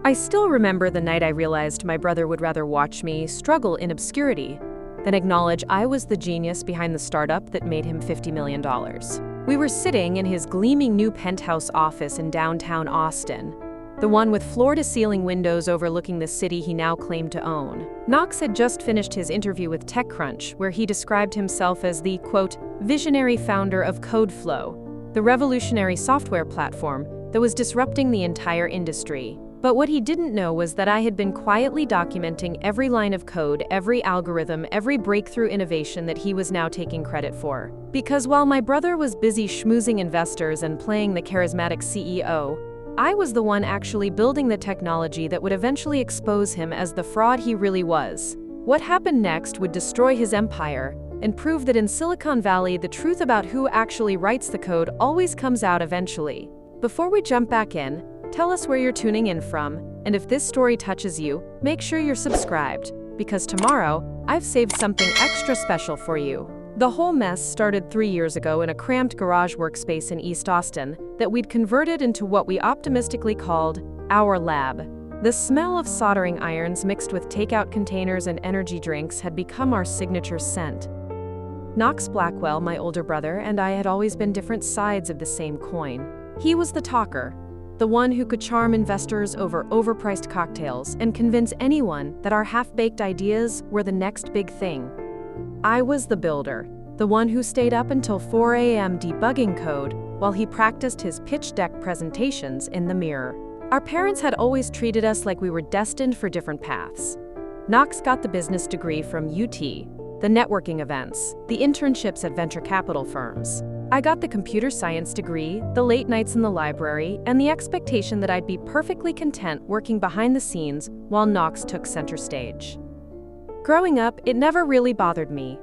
I still remember the night I realized my brother would rather watch me struggle in obscurity than acknowledge I was the genius behind the startup that made him $50 million. We were sitting in his gleaming new penthouse office in downtown Austin, the one with floor-to-ceiling windows overlooking the city he now claimed to own. Knox had just finished his interview with TechCrunch, where he described himself as the, quote, visionary founder of CodeFlow, the revolutionary software platform that was disrupting the entire industry. But what he didn't know was that I had been quietly documenting every line of code, every algorithm, every breakthrough innovation that he was now taking credit for. Because while my brother was busy schmoozing investors and playing the charismatic CEO, I was the one actually building the technology that would eventually expose him as the fraud he really was. What happened next would destroy his empire and prove that in Silicon Valley, the truth about who actually writes the code always comes out eventually. Before we jump back in, tell us where you're tuning in from, and if this story touches you, make sure you're subscribed, because tomorrow, I've saved something extra special for you. The whole mess started 3 years ago in a cramped garage workspace in East Austin that we'd converted into what we optimistically called our lab. The smell of soldering irons mixed with takeout containers and energy drinks had become our signature scent. Knox Blackwell, my older brother, and I had always been different sides of the same coin. He was the talker, the one who could charm investors over overpriced cocktails and convince anyone that our half-baked ideas were the next big thing. I was the builder, the one who stayed up until 4 a.m. debugging code while he practiced his pitch deck presentations in the mirror. Our parents had always treated us like we were destined for different paths. Knox got the business degree from UT, the networking events, the internships at venture capital firms. I got the computer science degree, the late nights in the library, and the expectation that I'd be perfectly content working behind the scenes while Knox took center stage. Growing up, it never really bothered me.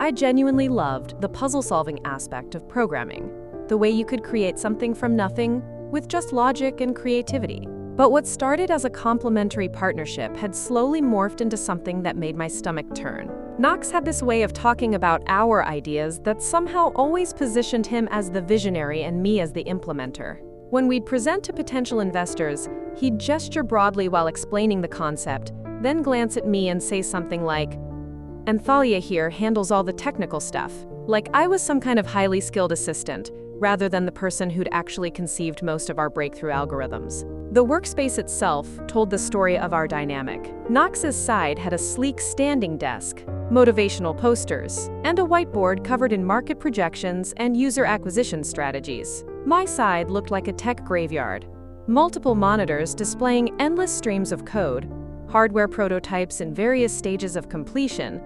I genuinely loved the puzzle-solving aspect of programming, the way you could create something from nothing with just logic and creativity. But what started as a complementary partnership had slowly morphed into something that made my stomach turn. Knox had this way of talking about our ideas that somehow always positioned him as the visionary and me as the implementer. When we'd present to potential investors, he'd gesture broadly while explaining the concept, then glance at me and say something like, "And Thalia here handles all the technical stuff," like I was some kind of highly skilled assistant, rather than the person who'd actually conceived most of our breakthrough algorithms. The workspace itself told the story of our dynamic. Knox's side had a sleek standing desk, motivational posters, and a whiteboard covered in market projections and user acquisition strategies. My side looked like a tech graveyard. Multiple monitors displaying endless streams of code, hardware prototypes in various stages of completion,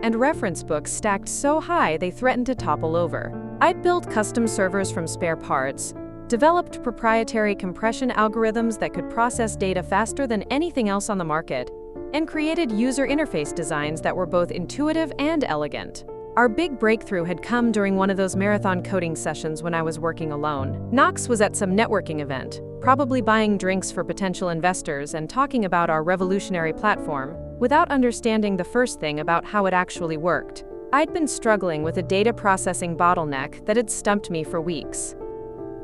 and reference books stacked so high they threatened to topple over. I'd built custom servers from spare parts, developed proprietary compression algorithms that could process data faster than anything else on the market, and created user interface designs that were both intuitive and elegant. Our big breakthrough had come during one of those marathon coding sessions when I was working alone. Knox was at some networking event, probably buying drinks for potential investors and talking about our revolutionary platform, without understanding the first thing about how it actually worked. I'd been struggling with a data processing bottleneck that had stumped me for weeks.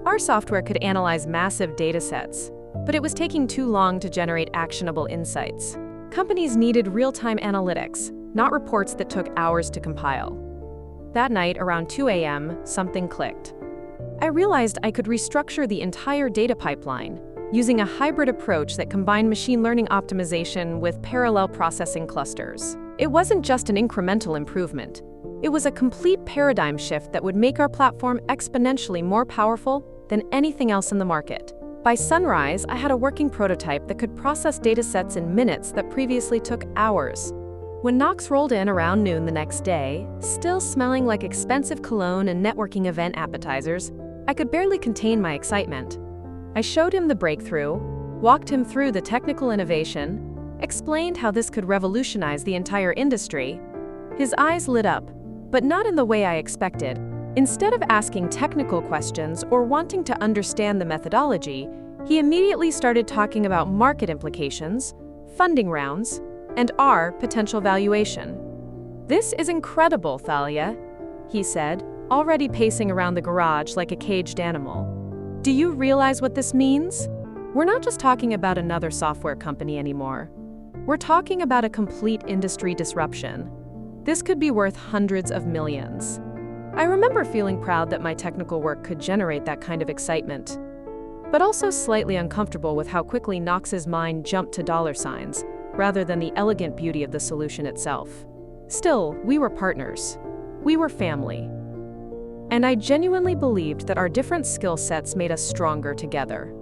Our software could analyze massive datasets, but it was taking too long to generate actionable insights. Companies needed real-time analytics, not reports that took hours to compile. That night, around 2 a.m., something clicked. I realized I could restructure the entire data pipeline, using a hybrid approach that combined machine learning optimization with parallel processing clusters. It wasn't just an incremental improvement. It was a complete paradigm shift that would make our platform exponentially more powerful than anything else in the market. By sunrise, I had a working prototype that could process datasets in minutes that previously took hours. When Knox rolled in around noon the next day, still smelling like expensive cologne and networking event appetizers, I could barely contain my excitement. I showed him the breakthrough, walked him through the technical innovation, explained how this could revolutionize the entire industry. His eyes lit up, but not in the way I expected. Instead of asking technical questions or wanting to understand the methodology, he immediately started talking about market implications, funding rounds, and our potential valuation. "This is incredible, Thalia," he said, already pacing around the garage like a caged animal. "Do you realize what this means? We're not just talking about another software company anymore. We're talking about a complete industry disruption. This could be worth hundreds of millions. I remember feeling proud that my technical work could generate that kind of excitement, but also slightly uncomfortable with how quickly Knox's mind jumped to dollar signs, rather than the elegant beauty of the solution itself. Still, we were partners. We were family. And I genuinely believed that our different skill sets made us stronger together.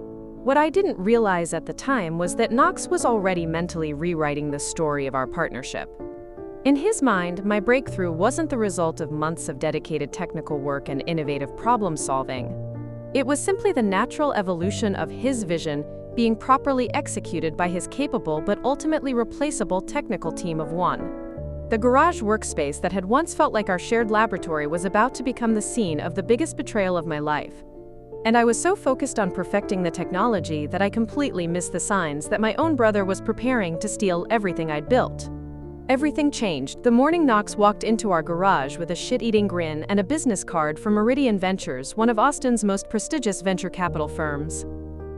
What I didn't realize at the time was that Knox was already mentally rewriting the story of our partnership. In his mind, my breakthrough wasn't the result of months of dedicated technical work and innovative problem solving. It was simply the natural evolution of his vision being properly executed by his capable but ultimately replaceable technical team of one. The garage workspace that had once felt like our shared laboratory was about to become the scene of the biggest betrayal of my life. And I was so focused on perfecting the technology that I completely missed the signs that my own brother was preparing to steal everything I'd built. Everything changed the morning Knox walked into our garage with a shit-eating grin and a business card from Meridian Ventures, one of Austin's most prestigious venture capital firms.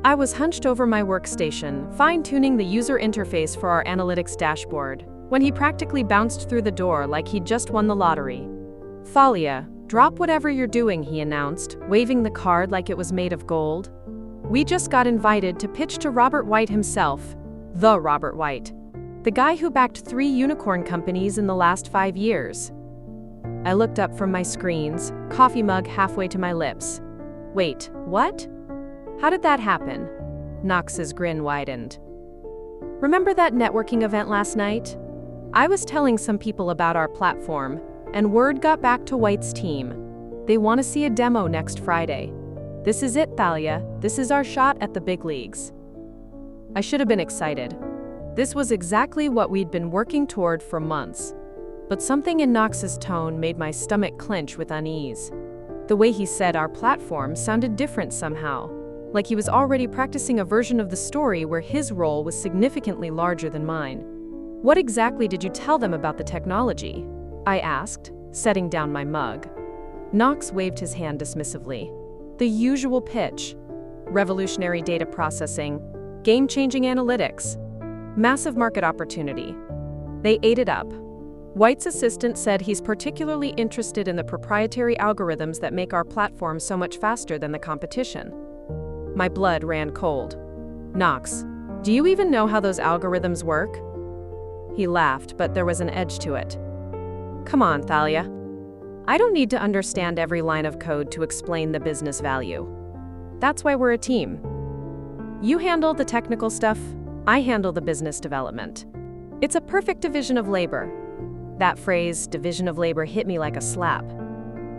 I was hunched over my workstation, fine-tuning the user interface for our analytics dashboard, when he practically bounced through the door like he'd just won the lottery. "Thalia, drop whatever you're doing," he announced, waving the card like it was made of gold. "We just got invited to pitch to Robert White himself, the Robert White, the guy who backed 3 unicorn companies in the last 5 years." I looked up from my screens, coffee mug halfway to my lips. "Wait, what? How did that happen?" Knox's grin widened. "Remember that networking event last night? I was telling some people about our platform, and word got back to White's team. They want to see a demo next Friday. This is it, Thalia. This is our shot at the big leagues." I should have been excited. This was exactly what we'd been working toward for months. But something in Knox's tone made my stomach clench with unease. The way he said our platform sounded different somehow, like he was already practicing a version of the story where his role was significantly larger than mine. "What exactly did you tell them about the technology?" I asked, setting down my mug. Knox waved his hand dismissively. "The usual pitch. Revolutionary data processing, game-changing analytics, massive market opportunity." They ate it up. White's assistant said he's particularly interested in the proprietary algorithms that make our platform so much faster than the competition. My blood ran cold. "Knox, do you even know how those algorithms work?" He laughed, but there was an edge to it. "Come on, Thalia. I don't need to understand every line of code to explain the business value. That's why we're a team. You handle the technical stuff, I handle the business development. It's a perfect division of labor." That phrase, division of labor, hit me like a slap.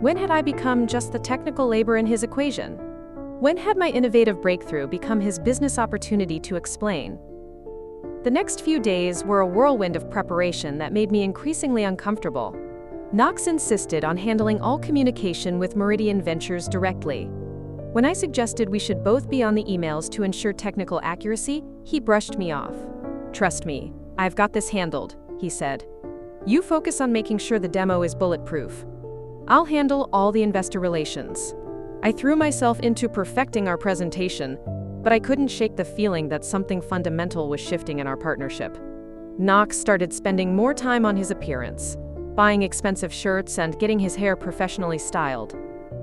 When had I become just the technical labor in his equation? When had my innovative breakthrough become his business opportunity to explain? The next few days were a whirlwind of preparation that made me increasingly uncomfortable. Knox insisted on handling all communication with Meridian Ventures directly. When I suggested we should both be on the emails to ensure technical accuracy, he brushed me off. "Trust me, I've got this handled," he said. "You focus on making sure the demo is bulletproof. I'll handle all the investor relations." I threw myself into perfecting our presentation, but I couldn't shake the feeling that something fundamental was shifting in our partnership. Knox started spending more time on his appearance, buying expensive shirts and getting his hair professionally styled.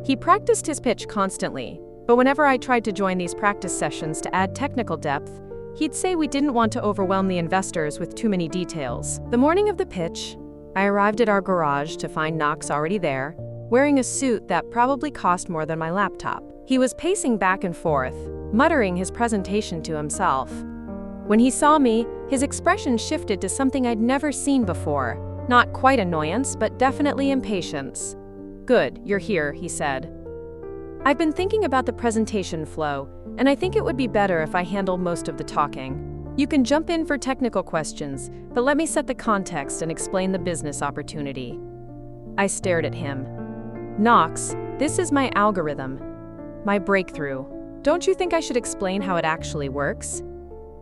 He practiced his pitch constantly, but whenever I tried to join these practice sessions to add technical depth, he'd say we didn't want to overwhelm the investors with too many details. The morning of the pitch, I arrived at our garage to find Knox already there, wearing a suit that probably cost more than my laptop. He was pacing back and forth, muttering his presentation to himself. When he saw me, his expression shifted to something I'd never seen before. Not quite annoyance, but definitely impatience. "Good, you're here," he said. "I've been thinking about the presentation flow, and I think it would be better if I handle most of the talking. You can jump in for technical questions, but let me set the context and explain the business opportunity." I stared at him. "Knox, this is my algorithm, my breakthrough. Don't you think I should explain how it actually works?"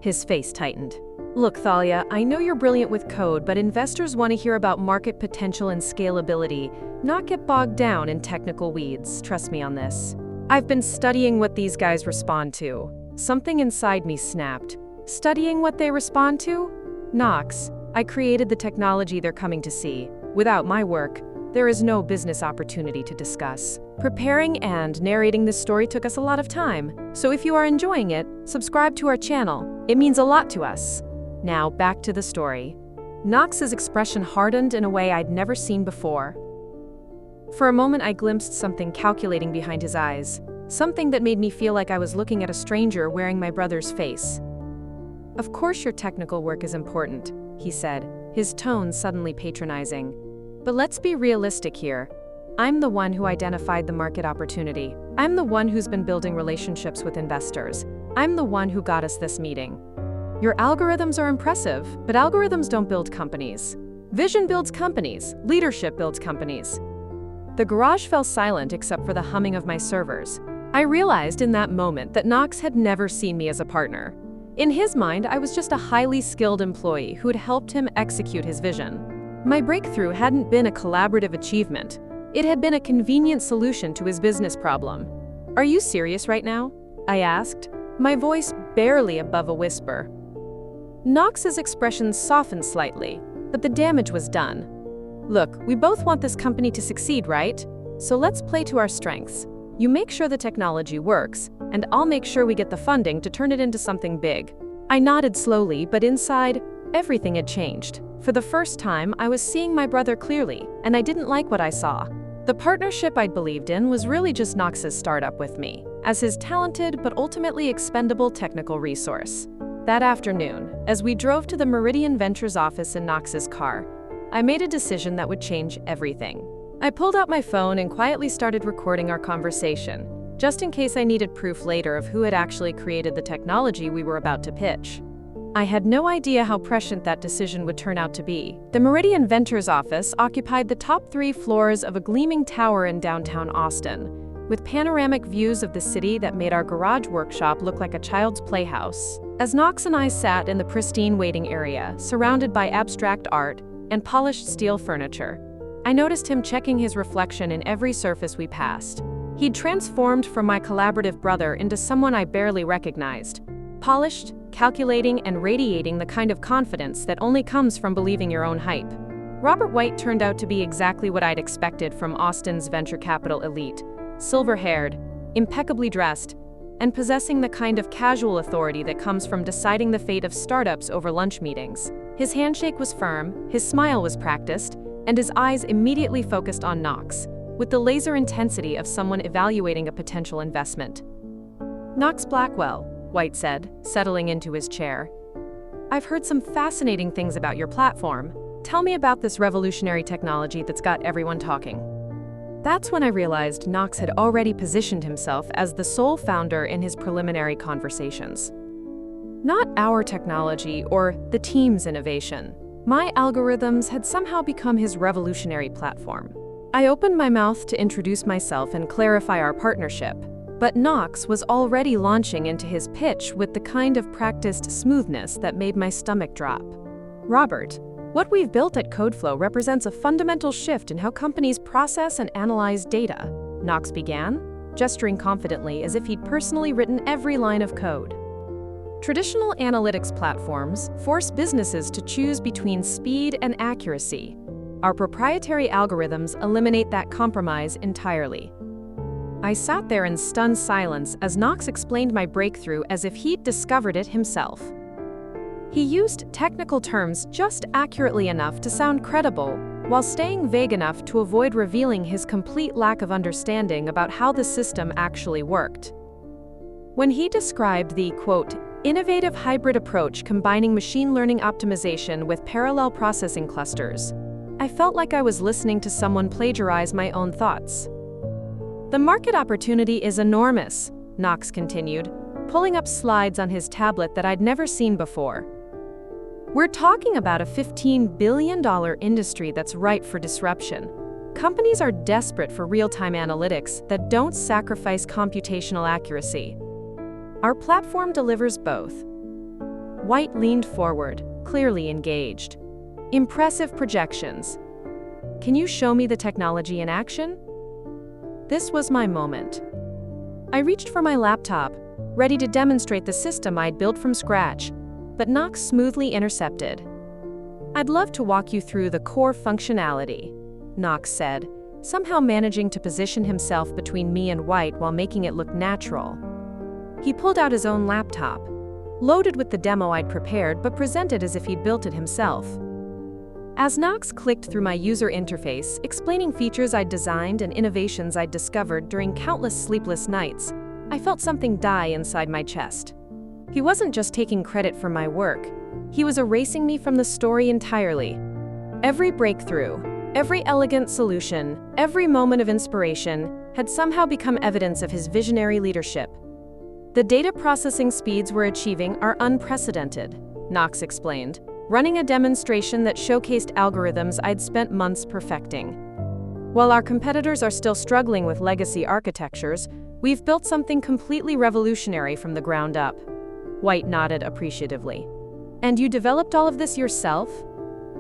His face tightened. "Look, Thalia, I know you're brilliant with code, but investors want to hear about market potential and scalability, not get bogged down in technical weeds. Trust me on this. I've been studying what these guys respond to. Something inside me snapped. Studying what they respond to? Knox, I created the technology they're coming to see. Without my work, there is no business opportunity to discuss. Preparing and narrating this story took us a lot of time, so if you are enjoying it, subscribe to our channel. It means a lot to us. Now, back to the story. Knox's expression hardened in a way I'd never seen before. For a moment, I glimpsed something calculating behind his eyes, something that made me feel like I was looking at a stranger wearing my brother's face. "Of course your technical work is important," he said, his tone suddenly patronizing. "But let's be realistic here. I'm the one who identified the market opportunity. I'm the one who's been building relationships with investors. I'm the one who got us this meeting. Your algorithms are impressive, but algorithms don't build companies. Vision builds companies. Leadership builds companies." The garage fell silent except for the humming of my servers. I realized in that moment that Knox had never seen me as a partner. In his mind, I was just a highly skilled employee who had helped him execute his vision. My breakthrough hadn't been a collaborative achievement. It had been a convenient solution to his business problem. "Are you serious right now?" I asked, my voice barely above a whisper. Knox's expression softened slightly, but the damage was done. "Look, we both want this company to succeed, right? So let's play to our strengths. You make sure the technology works, and I'll make sure we get the funding to turn it into something big." I nodded slowly, but inside, everything had changed. For the first time, I was seeing my brother clearly, and I didn't like what I saw. The partnership I'd believed in was really just Knox's startup with me, as his talented but ultimately expendable technical resource. That afternoon, as we drove to the Meridian Ventures office in Knox's car, I made a decision that would change everything. I pulled out my phone and quietly started recording our conversation, just in case I needed proof later of who had actually created the technology we were about to pitch. I had no idea how prescient that decision would turn out to be. The Meridian Ventures office occupied the top 3 floors of a gleaming tower in downtown Austin, with panoramic views of the city that made our garage workshop look like a child's playhouse. As Knox and I sat in the pristine waiting area, surrounded by abstract art and polished steel furniture, I noticed him checking his reflection in every surface we passed. He'd transformed from my collaborative brother into someone I barely recognized, polished, calculating, and radiating the kind of confidence that only comes from believing your own hype. Robert White turned out to be exactly what I'd expected from Austin's venture capital elite: silver-haired, impeccably dressed, and possessing the kind of casual authority that comes from deciding the fate of startups over lunch meetings. His handshake was firm, his smile was practiced, and his eyes immediately focused on Knox, with the laser intensity of someone evaluating a potential investment. "Knox Blackwell," White said, settling into his chair. "I've heard some fascinating things about your platform. Tell me about this revolutionary technology that's got everyone talking." That's when I realized Knox had already positioned himself as the sole founder in his preliminary conversations. Not our technology or the team's innovation. My algorithms had somehow become his revolutionary platform. I opened my mouth to introduce myself and clarify our partnership, but Knox was already launching into his pitch with the kind of practiced smoothness that made my stomach drop. "Robert, what we've built at CodeFlow represents a fundamental shift in how companies process and analyze data," Knox began, gesturing confidently as if he'd personally written every line of code. "Traditional analytics platforms force businesses to choose between speed and accuracy. Our proprietary algorithms eliminate that compromise entirely." I sat there in stunned silence as Knox explained my breakthrough as if he'd discovered it himself. He used technical terms just accurately enough to sound credible, while staying vague enough to avoid revealing his complete lack of understanding about how the system actually worked. When he described the, quote, "innovative hybrid approach combining machine learning optimization with parallel processing clusters," I felt like I was listening to someone plagiarize my own thoughts. "The market opportunity is enormous," Knox continued, pulling up slides on his tablet that I'd never seen before. "We're talking about a $15 billion industry that's ripe for disruption. Companies are desperate for real-time analytics that don't sacrifice computational accuracy. Our platform delivers both." White leaned forward, clearly engaged. "Impressive projections. Can you show me the technology in action?" This was my moment. I reached for my laptop, ready to demonstrate the system I'd built from scratch. But Knox smoothly intercepted. "I'd love to walk you through the core functionality," Knox said, somehow managing to position himself between me and White while making it look natural. He pulled out his own laptop, loaded with the demo I'd prepared but presented as if he'd built it himself. As Knox clicked through my user interface, explaining features I'd designed and innovations I'd discovered during countless sleepless nights, I felt something die inside my chest. He wasn't just taking credit for my work, he was erasing me from the story entirely. Every breakthrough, every elegant solution, every moment of inspiration had somehow become evidence of his visionary leadership. "The data processing speeds we're achieving are unprecedented," Knox explained, running a demonstration that showcased algorithms I'd spent months perfecting. "While our competitors are still struggling with legacy architectures, we've built something completely revolutionary from the ground up." White nodded appreciatively. "And you developed all of this yourself?"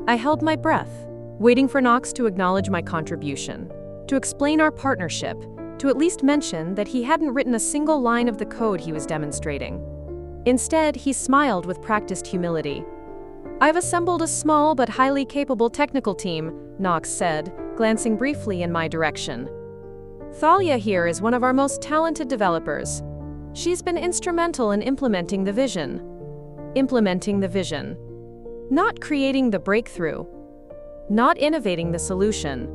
I held my breath, waiting for Knox to acknowledge my contribution, to explain our partnership, to at least mention that he hadn't written a single line of the code he was demonstrating. Instead, he smiled with practiced humility. "I've assembled a small but highly capable technical team," Knox said, glancing briefly in my direction. "Thalia here is one of our most talented developers. She's been instrumental in implementing the vision." Implementing the vision. Not creating the breakthrough. Not innovating the solution.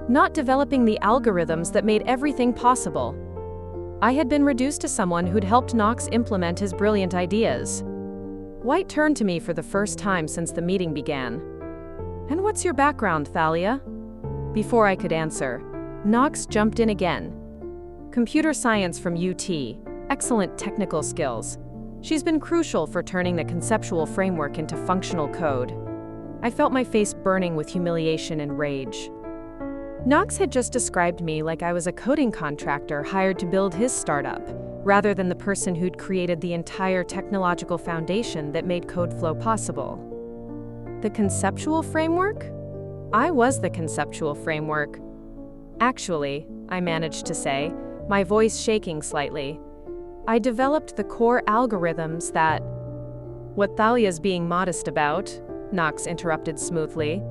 Not developing the algorithms that made everything possible. I had been reduced to someone who'd helped Knox implement his brilliant ideas. White turned to me for the first time since the meeting began. "And what's your background, Thalia?" Before I could answer, Knox jumped in again. "Computer science from UT, excellent technical skills. She's been crucial for turning the conceptual framework into functional code." I felt my face burning with humiliation and rage. Knox had just described me like I was a coding contractor hired to build his startup, rather than the person who'd created the entire technological foundation that made CodeFlow possible. The conceptual framework? I was the conceptual framework. "Actually," I managed to say, my voice shaking slightly, "I developed the core algorithms that—" "What Thalia's being modest about," Knox interrupted smoothly,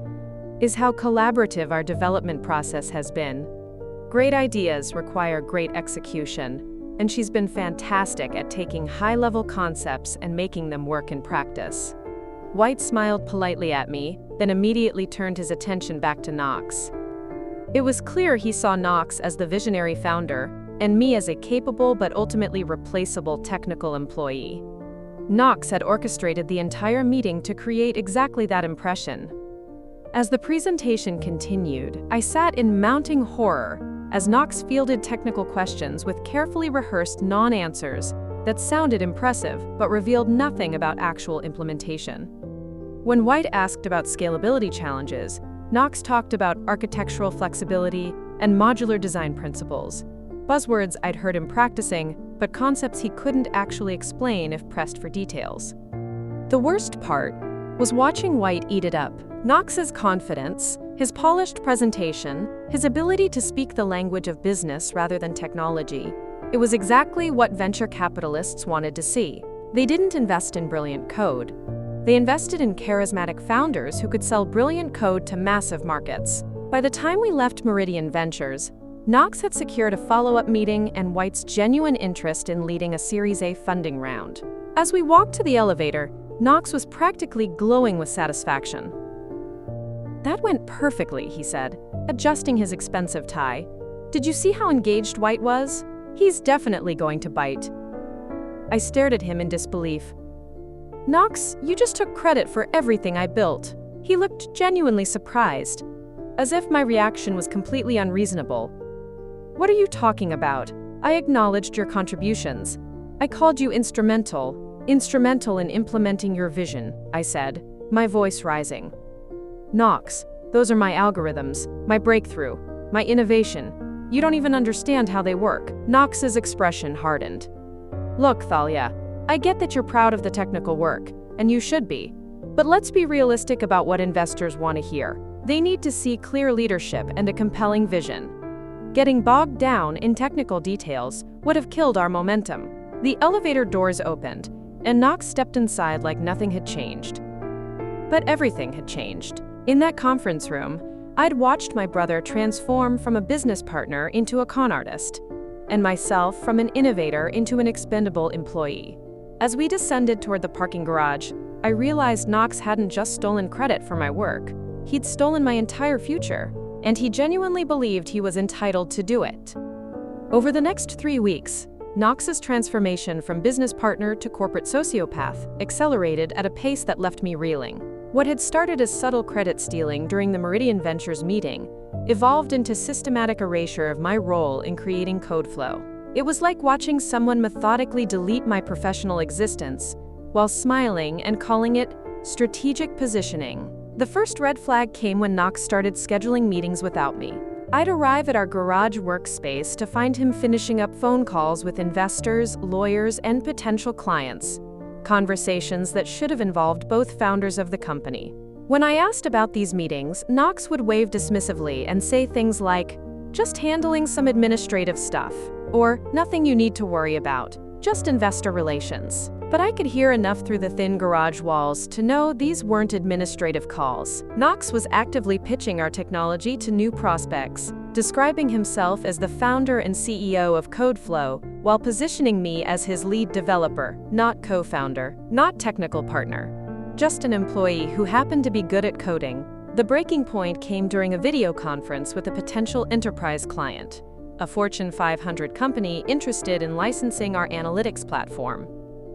"is how collaborative our development process has been. Great ideas require great execution, and she's been fantastic at taking high-level concepts and making them work in practice." White smiled politely at me, then immediately turned his attention back to Knox. It was clear he saw Knox as the visionary founder, and me as a capable but ultimately replaceable technical employee. Knox had orchestrated the entire meeting to create exactly that impression. As the presentation continued, I sat in mounting horror as Knox fielded technical questions with carefully rehearsed non-answers that sounded impressive but revealed nothing about actual implementation. When White asked about scalability challenges, Knox talked about architectural flexibility and modular design principles, buzzwords I'd heard him practicing, but concepts he couldn't actually explain if pressed for details. The worst part was watching White eat it up. Knox's confidence, his polished presentation, his ability to speak the language of business rather than technology. It was exactly what venture capitalists wanted to see. They didn't invest in brilliant code. They invested in charismatic founders who could sell brilliant code to massive markets. By the time we left Meridian Ventures, Knox had secured a follow-up meeting and White's genuine interest in leading a Series A funding round. As we walked to the elevator, Knox was practically glowing with satisfaction. "That went perfectly," he said, adjusting his expensive tie. "Did you see how engaged White was? He's definitely going to bite." I stared at him in disbelief. "Knox, you just took credit for everything I built." He looked genuinely surprised, as if my reaction was completely unreasonable. "What are you talking about? I acknowledged your contributions. I called you instrumental in implementing your vision," I said, my voice rising. "Knox, those are my algorithms, my breakthrough, my innovation. You don't even understand how they work." Knox's expression hardened. "Look, Thalia, I get that you're proud of the technical work, and you should be. But let's be realistic about what investors want to hear. They need to see clear leadership and a compelling vision. Getting bogged down in technical details would have killed our momentum. The elevator doors opened, and Knox stepped inside like nothing had changed. But everything had changed. In that conference room, I'd watched my brother transform from a business partner into a con artist, and myself from an innovator into an expendable employee. As we descended toward the parking garage, I realized Knox hadn't just stolen credit for my work. He'd stolen my entire future, and he genuinely believed he was entitled to do it. Over the next 3 weeks, Knox's transformation from business partner to corporate sociopath accelerated at a pace that left me reeling. What had started as subtle credit stealing during the Meridian Ventures meeting evolved into systematic erasure of my role in creating CodeFlow. It was like watching someone methodically delete my professional existence while smiling and calling it strategic positioning. The first red flag came when Knox started scheduling meetings without me. I'd arrive at our garage workspace to find him finishing up phone calls with investors, lawyers, and potential clients. Conversations that should have involved both founders of the company. When I asked about these meetings, Knox would wave dismissively and say things like, "Just handling some administrative stuff," or "Nothing you need to worry about, just investor relations." But I could hear enough through the thin garage walls to know these weren't administrative calls. Knox was actively pitching our technology to new prospects, describing himself as the founder and CEO of CodeFlow, while positioning me as his lead developer, not co-founder, not technical partner, just an employee who happened to be good at coding. The breaking point came during a video conference with a potential enterprise client, a Fortune 500 company interested in licensing our analytics platform.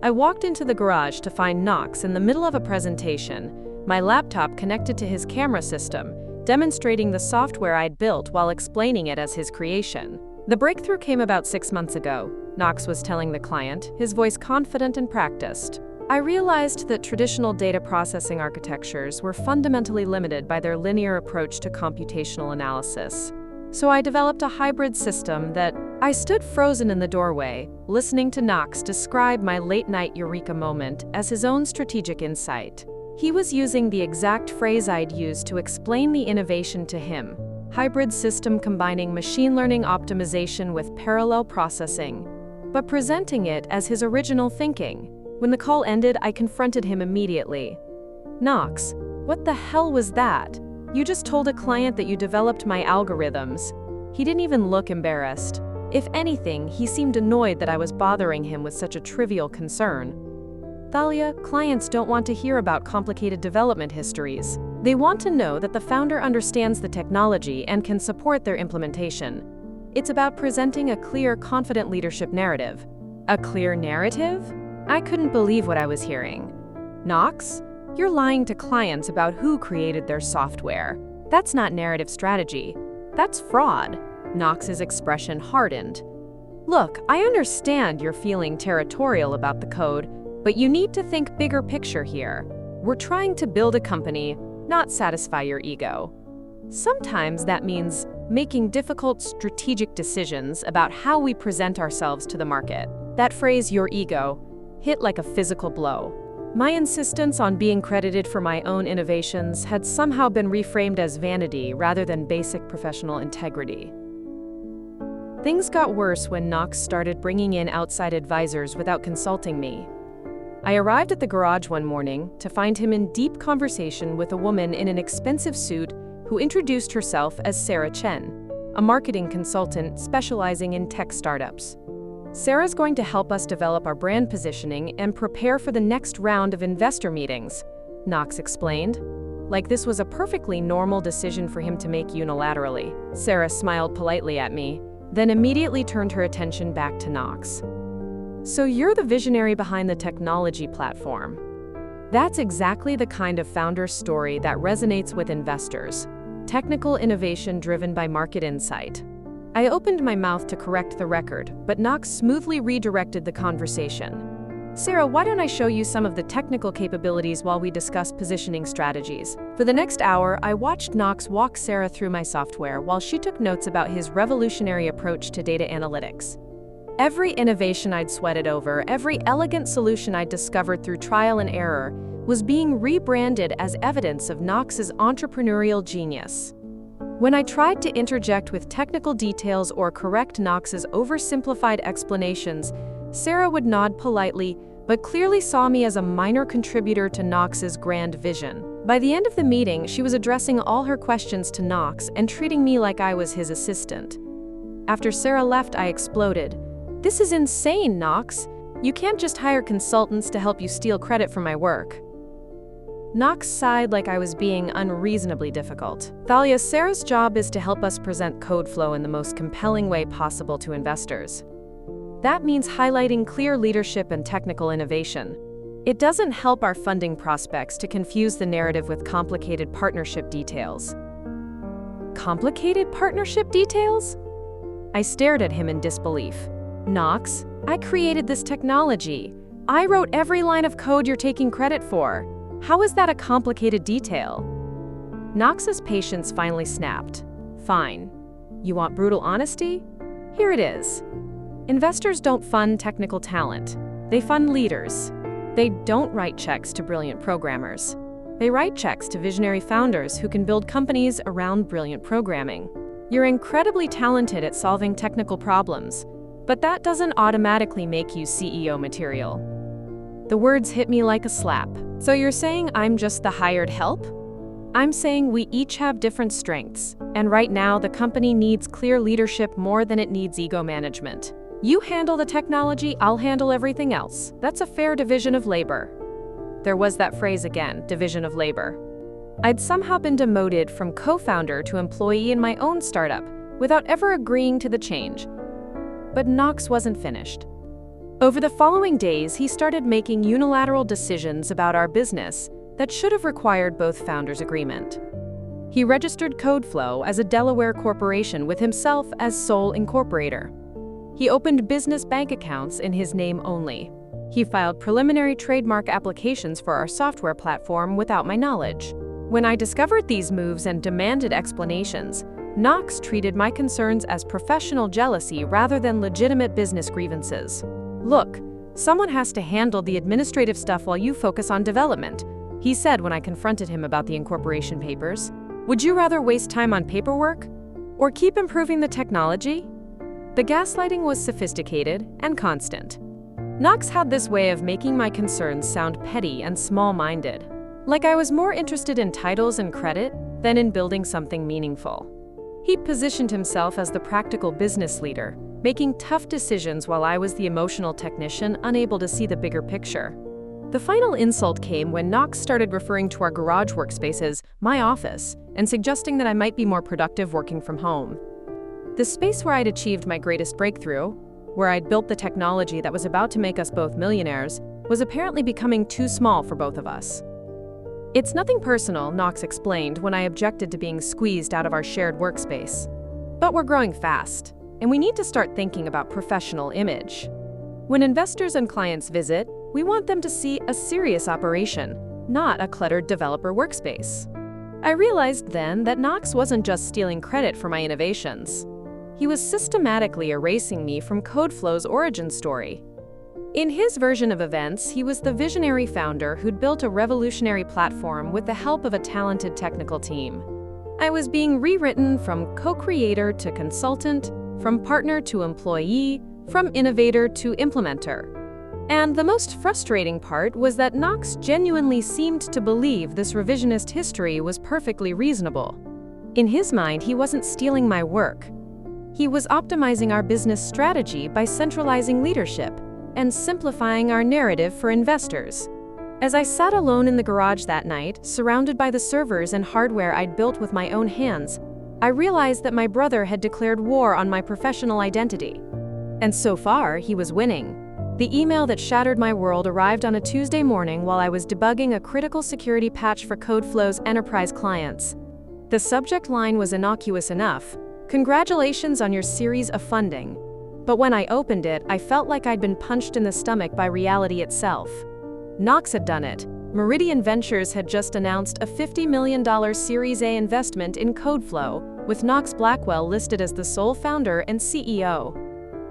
I walked into the garage to find Knox in the middle of a presentation, my laptop connected to his camera system, demonstrating the software I'd built while explaining it as his creation. The breakthrough came about 6 months ago, Knox was telling the client, his voice confident and practiced. I realized that traditional data processing architectures were fundamentally limited by their linear approach to computational analysis. So I developed a hybrid system that I stood frozen in the doorway, listening to Knox describe my late-night eureka moment as his own strategic insight. He was using the exact phrase I'd used to explain the innovation to him. Hybrid system combining machine learning optimization with parallel processing, but presenting it as his original thinking. When the call ended, I confronted him immediately. "Knox, what the hell was that? You just told a client that you developed my algorithms." He didn't even look embarrassed. If anything, he seemed annoyed that I was bothering him with such a trivial concern. "Thalia, clients don't want to hear about complicated development histories. They want to know that the founder understands the technology and can support their implementation. It's about presenting a clear, confident leadership narrative." A clear narrative? I couldn't believe what I was hearing. "Knox, you're lying to clients about who created their software. That's not narrative strategy. That's fraud." Knox's expression hardened. "Look, I understand you're feeling territorial about the code, but you need to think bigger picture here. We're trying to build a company, not satisfy your ego. Sometimes that means making difficult strategic decisions about how we present ourselves to the market." That phrase, "your ego," hit like a physical blow. My insistence on being credited for my own innovations had somehow been reframed as vanity rather than basic professional integrity. Things got worse when Knox started bringing in outside advisors without consulting me. I arrived at the garage one morning to find him in deep conversation with a woman in an expensive suit who introduced herself as Sarah Chen, a marketing consultant specializing in tech startups. "Sarah's going to help us develop our brand positioning and prepare for the next round of investor meetings," Knox explained. Like this was a perfectly normal decision for him to make unilaterally. Sarah smiled politely at me, then immediately turned her attention back to Knox. "So you're the visionary behind the technology platform." That's exactly the kind of founder story that resonates with investors. Technical innovation driven by market insight. I opened my mouth to correct the record, but Knox smoothly redirected the conversation. "Sarah, why don't I show you some of the technical capabilities while we discuss positioning strategies?" For the next hour, I watched Knox walk Sarah through my software while she took notes about his revolutionary approach to data analytics. Every innovation I'd sweated over, every elegant solution I'd discovered through trial and error, was being rebranded as evidence of Knox's entrepreneurial genius. When I tried to interject with technical details or correct Knox's oversimplified explanations, Sarah would nod politely, but clearly saw me as a minor contributor to Knox's grand vision. By the end of the meeting, she was addressing all her questions to Knox and treating me like I was his assistant. After Sarah left, I exploded. "This is insane, Knox. You can't just hire consultants to help you steal credit for my work." Knox sighed like I was being unreasonably difficult. "Thalia, Sarah's job is to help us present CodeFlow in the most compelling way possible to investors. That means highlighting clear leadership and technical innovation. It doesn't help our funding prospects to confuse the narrative with complicated partnership details." Complicated partnership details? I stared at him in disbelief. "Knox, I created this technology. I wrote every line of code you're taking credit for. How is that a complicated detail?" Knox's patience finally snapped. "Fine. You want brutal honesty? Here it is. Investors don't fund technical talent. They fund leaders. They don't write checks to brilliant programmers. They write checks to visionary founders who can build companies around brilliant programming. You're incredibly talented at solving technical problems, but that doesn't automatically make you CEO material." The words hit me like a slap. "So you're saying I'm just the hired help?" "I'm saying we each have different strengths, and right now the company needs clear leadership more than it needs ego management. You handle the technology, I'll handle everything else. That's a fair division of labor." There was that phrase again, division of labor. I'd somehow been demoted from co-founder to employee in my own startup without ever agreeing to the change. But Knox wasn't finished. Over the following days, he started making unilateral decisions about our business that should have required both founders' agreement. He registered CodeFlow as a Delaware corporation with himself as sole incorporator. He opened business bank accounts in his name only. He filed preliminary trademark applications for our software platform without my knowledge. When I discovered these moves and demanded explanations, Knox treated my concerns as professional jealousy rather than legitimate business grievances. "Look, someone has to handle the administrative stuff while you focus on development," he said when I confronted him about the incorporation papers. "Would you rather waste time on paperwork or keep improving the technology?" The gaslighting was sophisticated and constant. Knox had this way of making my concerns sound petty and small-minded, like I was more interested in titles and credit than in building something meaningful. He positioned himself as the practical business leader, making tough decisions while I was the emotional technician unable to see the bigger picture. The final insult came when Knox started referring to our garage workspace as my office and suggesting that I might be more productive working from home. The space where I'd achieved my greatest breakthrough, where I'd built the technology that was about to make us both millionaires, was apparently becoming too small for both of us. "It's nothing personal," Knox explained when I objected to being squeezed out of our shared workspace. "But we're growing fast, and we need to start thinking about professional image. When investors and clients visit, we want them to see a serious operation, not a cluttered developer workspace." I realized then that Knox wasn't just stealing credit for my innovations. He was systematically erasing me from CodeFlow's origin story. In his version of events, he was the visionary founder who'd built a revolutionary platform with the help of a talented technical team. I was being rewritten from co-creator to consultant, from partner to employee, from innovator to implementer. And the most frustrating part was that Knox genuinely seemed to believe this revisionist history was perfectly reasonable. In his mind, he wasn't stealing my work. He was optimizing our business strategy by centralizing leadership and simplifying our narrative for investors. As I sat alone in the garage that night, surrounded by the servers and hardware I'd built with my own hands, I realized that my brother had declared war on my professional identity. And so far, he was winning. The email that shattered my world arrived on a Tuesday morning while I was debugging a critical security patch for CodeFlow's enterprise clients. The subject line was innocuous enough: "Congratulations on your series of funding." But when I opened it, I felt like I'd been punched in the stomach by reality itself. Knox had done it. Meridian Ventures had just announced a $50 million Series A investment in CodeFlow, with Knox Blackwell listed as the sole founder and CEO.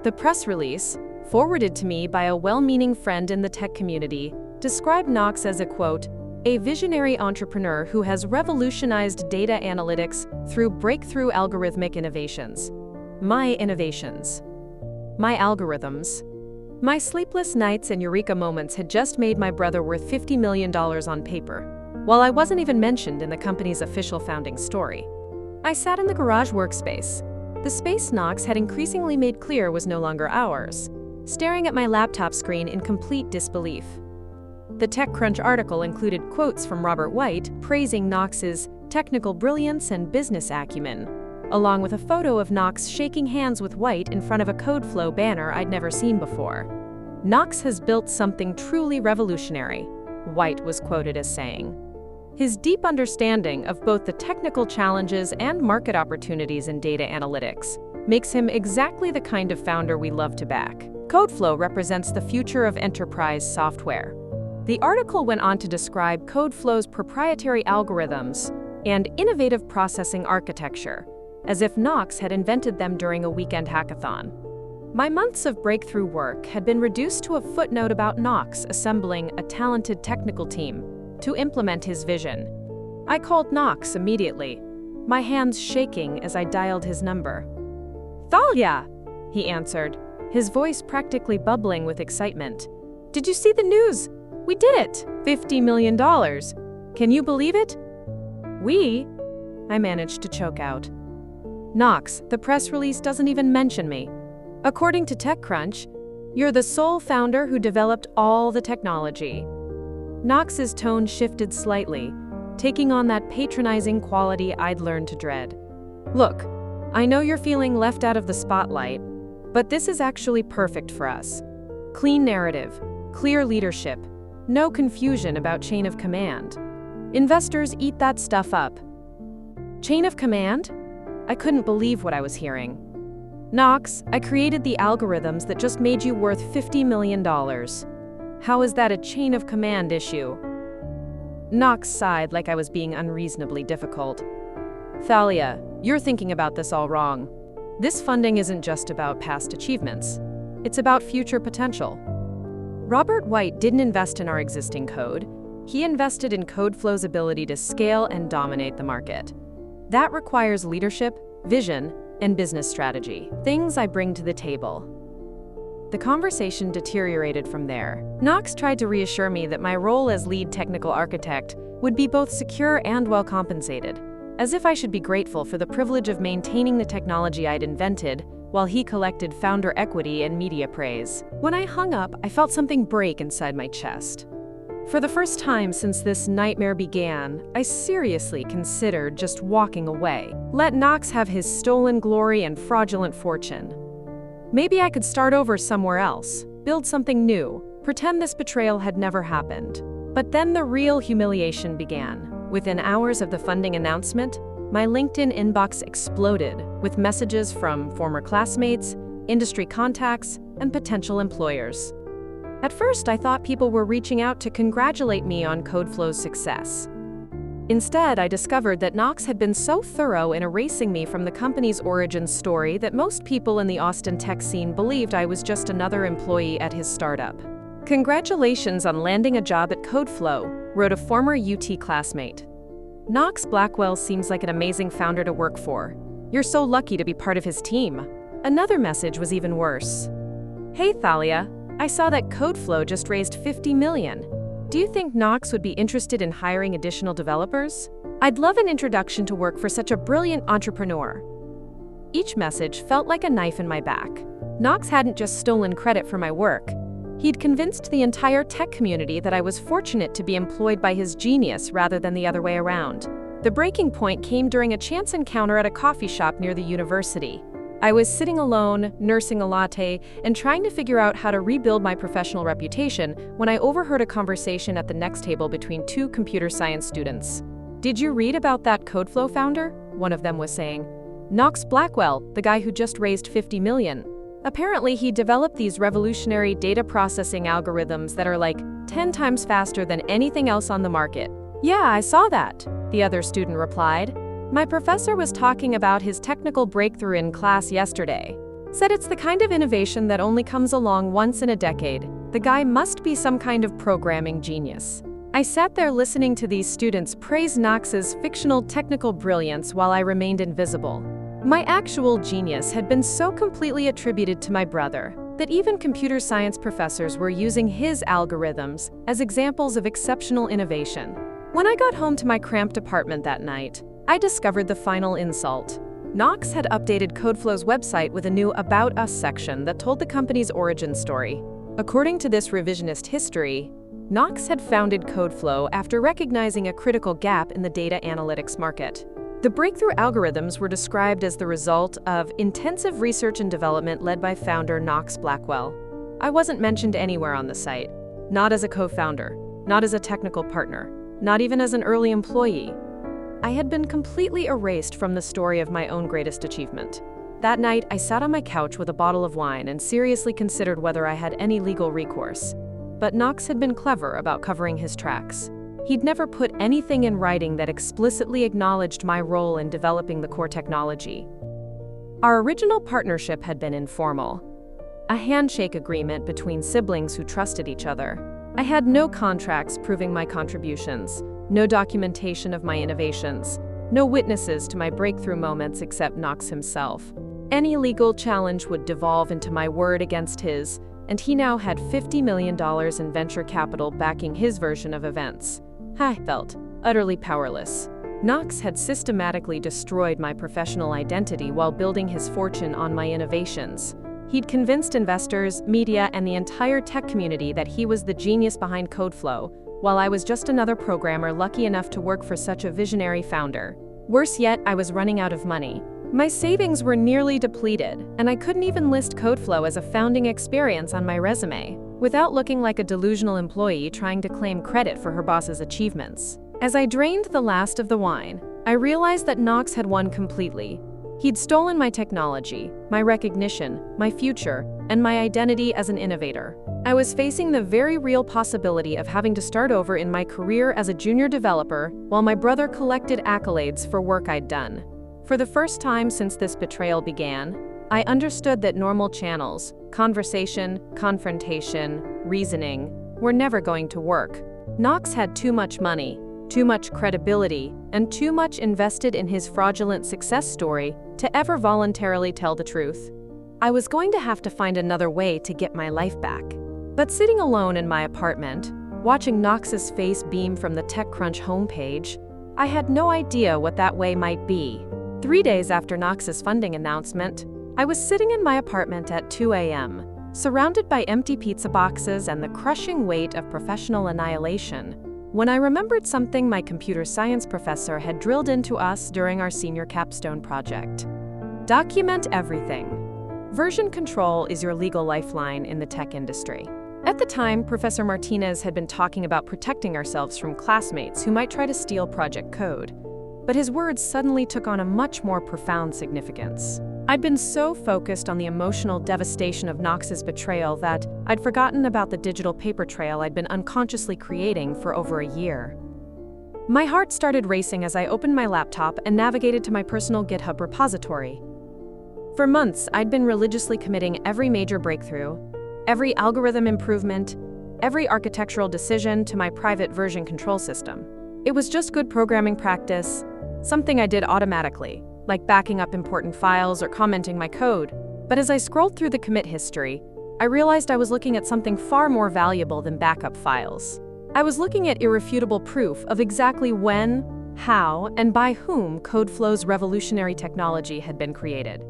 The press release, forwarded to me by a well-meaning friend in the tech community, described Knox as a, quote, "a visionary entrepreneur who has revolutionized data analytics through breakthrough algorithmic innovations." My innovations. My algorithms. My sleepless nights and eureka moments had just made my brother worth $50 million on paper, while I wasn't even mentioned in the company's official founding story. I sat in the garage workspace, the space Knox had increasingly made clear was no longer ours, staring at my laptop screen in complete disbelief. The TechCrunch article included quotes from Robert White praising Knox's technical brilliance and business acumen, along with a photo of Knox shaking hands with White in front of a CodeFlow banner I'd never seen before. "Knox has built something truly revolutionary," White was quoted as saying. His deep understanding of both the technical challenges and market opportunities in data analytics makes him exactly the kind of founder we love to back. CodeFlow represents the future of enterprise software. The article went on to describe CodeFlow's proprietary algorithms and innovative processing architecture, as if Knox had invented them during a weekend hackathon. My months of breakthrough work had been reduced to a footnote about Knox assembling a talented technical team to implement his vision. I called Knox immediately, my hands shaking as I dialed his number. "Thalia!" he answered, his voice practically bubbling with excitement. "Did you see the news? We did it! $50 million! Can you believe it?" "We?" I managed to choke out. "Knox, the press release doesn't even mention me. According to TechCrunch, you're the sole founder who developed all the technology." Knox's tone shifted slightly, taking on that patronizing quality I'd learned to dread. "Look, I know you're feeling left out of the spotlight, but this is actually perfect for us. Clean narrative, clear leadership, no confusion about chain of command. Investors eat that stuff up." Chain of command? I couldn't believe what I was hearing. "Knox, I created the algorithms that just made you worth $50 million. How is that a chain of command issue?" Knox sighed like I was being unreasonably difficult. "Thalia, you're thinking about this all wrong. This funding isn't just about past achievements. It's about future potential. Robert White didn't invest in our existing code. He invested in CodeFlow's ability to scale and dominate the market. That requires leadership, vision, and business strategy, things I bring to the table." The conversation deteriorated from there. Knox tried to reassure me that my role as lead technical architect would be both secure and well compensated, as if I should be grateful for the privilege of maintaining the technology I'd invented, while he collected founder equity and media praise. When I hung up, I felt something break inside my chest. For the first time since this nightmare began, I seriously considered just walking away. Let Knox have his stolen glory and fraudulent fortune. Maybe I could start over somewhere else, build something new, pretend this betrayal had never happened. But then the real humiliation began. Within hours of the funding announcement, my LinkedIn inbox exploded with messages from former classmates, industry contacts, and potential employers. At first, I thought people were reaching out to congratulate me on CodeFlow's success. Instead, I discovered that Knox had been so thorough in erasing me from the company's origin story that most people in the Austin tech scene believed I was just another employee at his startup. "Congratulations on landing a job at CodeFlow," wrote a former UT classmate. "Knox Blackwell seems like an amazing founder to work for. You're so lucky to be part of his team." Another message was even worse. "Hey Thalia, I saw that CodeFlow just raised $50 million. Do you think Knox would be interested in hiring additional developers? I'd love an introduction to work for such a brilliant entrepreneur." Each message felt like a knife in my back. Knox hadn't just stolen credit for my work. He'd convinced the entire tech community that I was fortunate to be employed by his genius rather than the other way around. The breaking point came during a chance encounter at a coffee shop near the university. I was sitting alone, nursing a latte, and trying to figure out how to rebuild my professional reputation when I overheard a conversation at the next table between two computer science students. "Did you read about that CodeFlow founder?" one of them was saying. "Knox Blackwell, the guy who just raised $50 million. Apparently, he developed these revolutionary data processing algorithms that are like 10 times faster than anything else on the market." "Yeah, I saw that," the other student replied. "My professor was talking about his technical breakthrough in class yesterday. Said it's the kind of innovation that only comes along once in a decade. The guy must be some kind of programming genius." I sat there listening to these students praise Knox's fictional technical brilliance while I remained invisible. My actual genius had been so completely attributed to my brother. that even computer science professors were using his algorithms as examples of exceptional innovation. When I got home to my cramped apartment that night, I discovered the final insult. Knox had updated CodeFlow's website with a new About Us section that told the company's origin story. According to this revisionist history, Knox had founded CodeFlow after recognizing a critical gap in the data analytics market. The breakthrough algorithms were described as the result of intensive research and development led by founder Knox Blackwell. I wasn't mentioned anywhere on the site, not as a co-founder, not as a technical partner, not even as an early employee. I had been completely erased from the story of my own greatest achievement. That night, I sat on my couch with a bottle of wine and seriously considered whether I had any legal recourse. But Knox had been clever about covering his tracks. He'd never put anything in writing that explicitly acknowledged my role in developing the core technology. Our original partnership had been informal, a handshake agreement between siblings who trusted each other. I had no contracts proving my contributions, no documentation of my innovations, no witnesses to my breakthrough moments except Knox himself. Any legal challenge would devolve into my word against his, and he now had $50 million in venture capital backing his version of events. I felt utterly powerless. Knox had systematically destroyed my professional identity while building his fortune on my innovations. He'd convinced investors, media, and the entire tech community that he was the genius behind CodeFlow, while I was just another programmer lucky enough to work for such a visionary founder. Worse yet, I was running out of money. My savings were nearly depleted, and I couldn't even list CodeFlow as a founding experience on my resume, without looking like a delusional employee trying to claim credit for her boss's achievements. As I drained the last of the wine, I realized that Knox had won completely. He'd stolen my technology, my recognition, my future, and my identity as an innovator. I was facing the very real possibility of having to start over in my career as a junior developer while my brother collected accolades for work I'd done. For the first time since this betrayal began, I understood that normal channels, conversation, confrontation, reasoning, were never going to work. Knox had too much money, too much credibility, and too much invested in his fraudulent success story to ever voluntarily tell the truth. I was going to have to find another way to get my life back. But sitting alone in my apartment, watching Knox's face beam from the TechCrunch homepage, I had no idea what that way might be. 3 days after Knox's funding announcement, I was sitting in my apartment at 2 a.m., surrounded by empty pizza boxes and the crushing weight of professional annihilation, when I remembered something my computer science professor had drilled into us during our senior capstone project. Document everything. Version control is your legal lifeline in the tech industry. At the time, Professor Martinez had been talking about protecting ourselves from classmates who might try to steal project code, but his words suddenly took on a much more profound significance. I'd been so focused on the emotional devastation of Knox's betrayal that I'd forgotten about the digital paper trail I'd been unconsciously creating for over a year. My heart started racing as I opened my laptop and navigated to my personal GitHub repository. For months, I'd been religiously committing every major breakthrough, every algorithm improvement, every architectural decision to my private version control system. It was just good programming practice, something I did automatically, like backing up important files or commenting my code. But as I scrolled through the commit history, I realized I was looking at something far more valuable than backup files. I was looking at irrefutable proof of exactly when, how, and by whom CodeFlow's revolutionary technology had been created.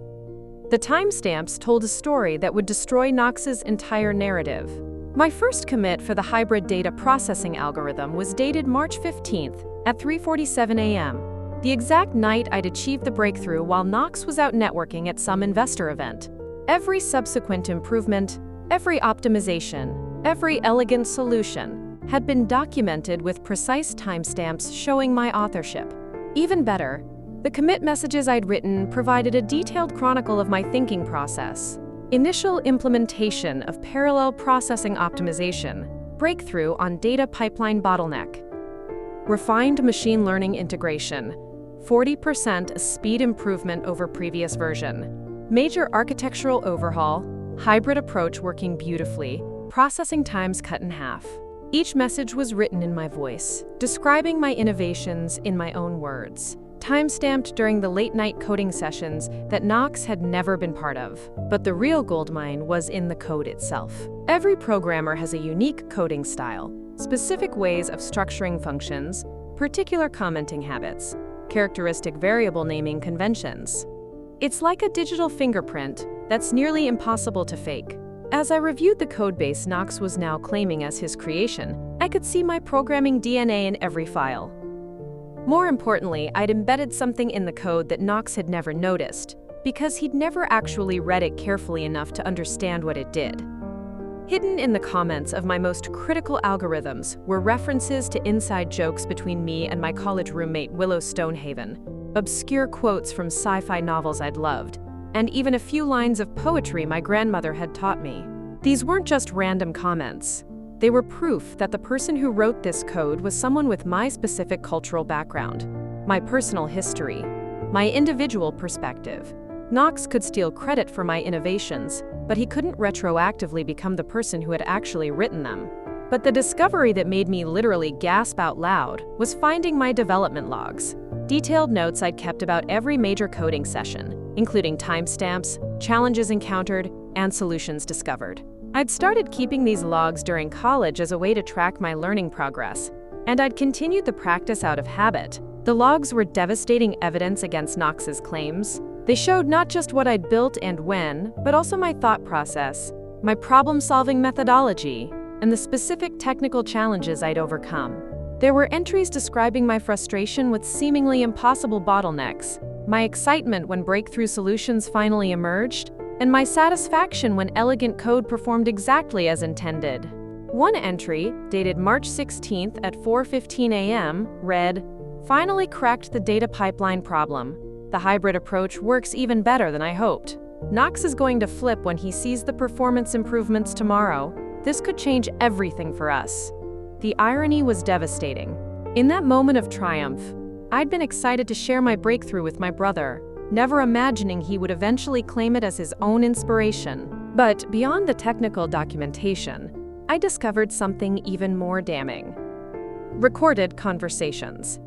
The timestamps told a story that would destroy Knox's entire narrative. My first commit for the hybrid data processing algorithm was dated March 15th at 3:47 a.m., the exact night I'd achieved the breakthrough while Knox was out networking at some investor event. Every subsequent improvement, every optimization, every elegant solution had been documented with precise timestamps showing my authorship. Even better, the commit messages I'd written provided a detailed chronicle of my thinking process. Initial implementation of parallel processing optimization, breakthrough on data pipeline bottleneck. Refined machine learning integration, 40% speed improvement over previous version. Major architectural overhaul, hybrid approach working beautifully, processing times cut in half. Each message was written in my voice, describing my innovations in my own words. timestamped during the late-night coding sessions that Knox had never been part of. But the real goldmine was in the code itself. Every programmer has a unique coding style, specific ways of structuring functions, particular commenting habits, characteristic variable naming conventions. It's like a digital fingerprint that's nearly impossible to fake. As I reviewed the codebase Knox was now claiming as his creation, I could see my programming DNA in every file. More importantly, I'd embedded something in the code that Knox had never noticed, because he'd never actually read it carefully enough to understand what it did. Hidden in the comments of my most critical algorithms were references to inside jokes between me and my college roommate Willow Stonehaven, obscure quotes from sci-fi novels I'd loved, and even a few lines of poetry my grandmother had taught me. These weren't just random comments. They were proof that the person who wrote this code was someone with my specific cultural background, my personal history, my individual perspective. Knox could steal credit for my innovations, but he couldn't retroactively become the person who had actually written them. But the discovery that made me literally gasp out loud was finding my development logs, detailed notes I'd kept about every major coding session, including timestamps, challenges encountered, and solutions discovered. I'd started keeping these logs during college as a way to track my learning progress, and I'd continued the practice out of habit. The logs were devastating evidence against Knox's claims. They showed not just what I'd built and when, but also my thought process, my problem-solving methodology, and the specific technical challenges I'd overcome. There were entries describing my frustration with seemingly impossible bottlenecks, my excitement when breakthrough solutions finally emerged, and my satisfaction when elegant code performed exactly as intended. One entry, dated March 16th at 4:15 a.m., read, "Finally cracked the data pipeline problem. The hybrid approach works even better than I hoped. Knox is going to flip when he sees the performance improvements tomorrow. This could change everything for us." The irony was devastating. In that moment of triumph, I'd been excited to share my breakthrough with my brother, never imagining he would eventually claim it as his own inspiration. But beyond the technical documentation, I discovered something even more damning. Recorded conversations.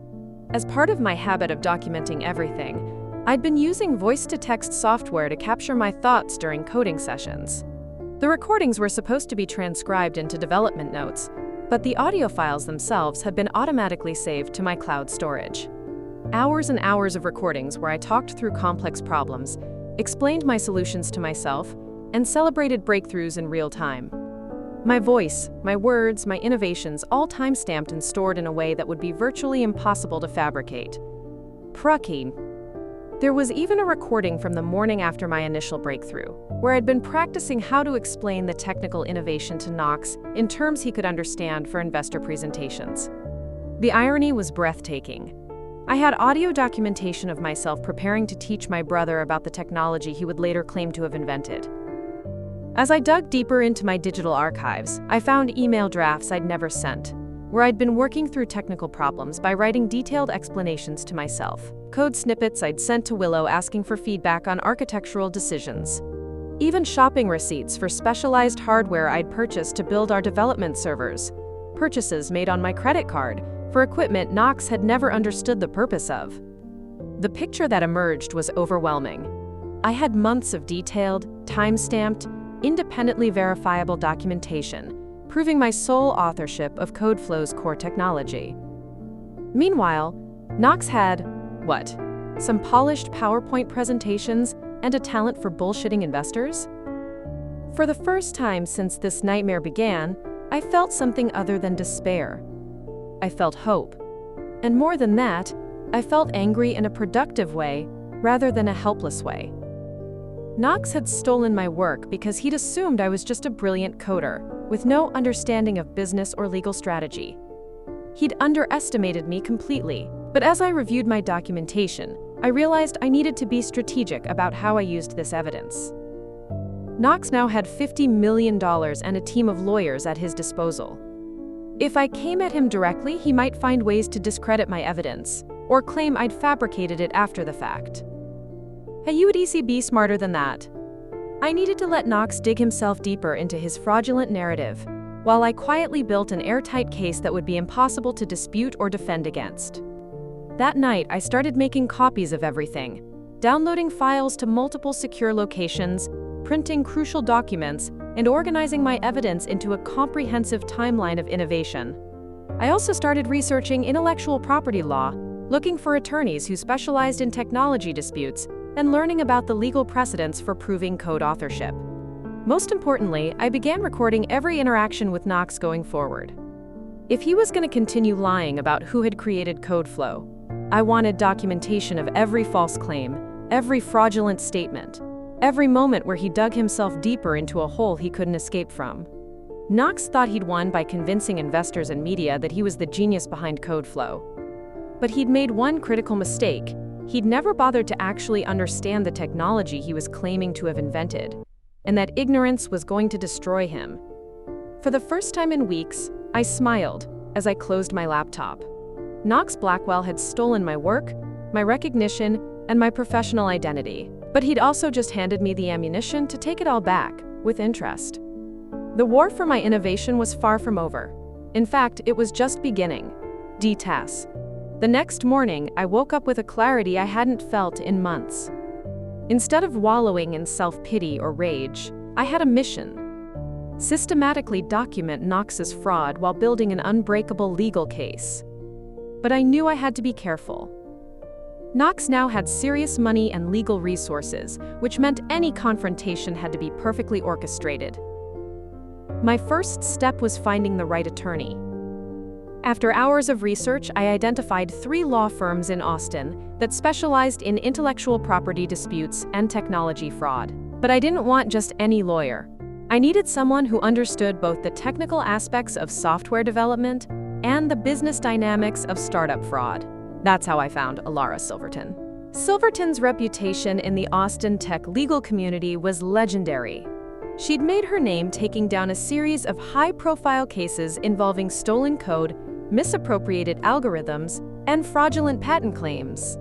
As part of my habit of documenting everything, I'd been using voice-to-text software to capture my thoughts during coding sessions. The recordings were supposed to be transcribed into development notes, but the audio files themselves had been automatically saved to my cloud storage. Hours and hours of recordings where I talked through complex problems, explained my solutions to myself, and celebrated breakthroughs in real time. My voice, my words, my innovations, all time-stamped and stored in a way that would be virtually impossible to fabricate. Prucky. There was even a recording from the morning after my initial breakthrough, where I'd been practicing how to explain the technical innovation to Knox in terms he could understand for investor presentations. The irony was breathtaking. I had audio documentation of myself preparing to teach my brother about the technology he would later claim to have invented. As I dug deeper into my digital archives, I found email drafts I'd never sent, where I'd been working through technical problems by writing detailed explanations to myself, code snippets I'd sent to Willow asking for feedback on architectural decisions, even shopping receipts for specialized hardware I'd purchased to build our development servers, purchases made on my credit card for equipment Knox had never understood the purpose of. The picture that emerged was overwhelming. I had months of detailed, time-stamped, independently verifiable documentation, proving my sole authorship of CodeFlow's core technology. Meanwhile, Knox had, what? Some polished PowerPoint presentations and a talent for bullshitting investors? For the first time since this nightmare began, I felt something other than despair. I felt hope. And more than that, I felt angry in a productive way rather than a helpless way. Knox had stolen my work because he'd assumed I was just a brilliant coder, with no understanding of business or legal strategy. He'd underestimated me completely, but as I reviewed my documentation, I realized I needed to be strategic about how I used this evidence. Knox now had $50 million and a team of lawyers at his disposal. If I came at him directly, he might find ways to discredit my evidence, or claim I'd fabricated it after the fact. Hey, you would be smarter than that. I needed to let Knox dig himself deeper into his fraudulent narrative, while I quietly built an airtight case that would be impossible to dispute or defend against. That night, I started making copies of everything, downloading files to multiple secure locations, printing crucial documents, and organizing my evidence into a comprehensive timeline of innovation. I also started researching intellectual property law, looking for attorneys who specialized in technology disputes, and learning about the legal precedents for proving code authorship. Most importantly, I began recording every interaction with Knox going forward. If he was going to continue lying about who had created CodeFlow, I wanted documentation of every false claim, every fraudulent statement, every moment where he dug himself deeper into a hole he couldn't escape from. Knox thought he'd won by convincing investors and media that he was the genius behind CodeFlow. But he'd made one critical mistake. He'd never bothered to actually understand the technology he was claiming to have invented, and that ignorance was going to destroy him. For the first time in weeks, I smiled as I closed my laptop. Knox Blackwell had stolen my work, my recognition, and my professional identity. But he'd also just handed me the ammunition to take it all back, with interest. The war for my innovation was far from over. In fact, it was just beginning. DTAS. The next morning, I woke up with a clarity I hadn't felt in months. Instead of wallowing in self-pity or rage, I had a mission. Systematically document Knox's fraud while building an unbreakable legal case. But I knew I had to be careful. Knox now had serious money and legal resources, which meant any confrontation had to be perfectly orchestrated. My first step was finding the right attorney. After hours of research, I identified 3 law firms in Austin that specialized in intellectual property disputes and technology fraud. But I didn't want just any lawyer. I needed someone who understood both the technical aspects of software development and the business dynamics of startup fraud. That's how I found Alara Silverton. Silverton's reputation in the Austin tech legal community was legendary. She'd made her name taking down a series of high-profile cases involving stolen code, misappropriated algorithms, and fraudulent patent claims.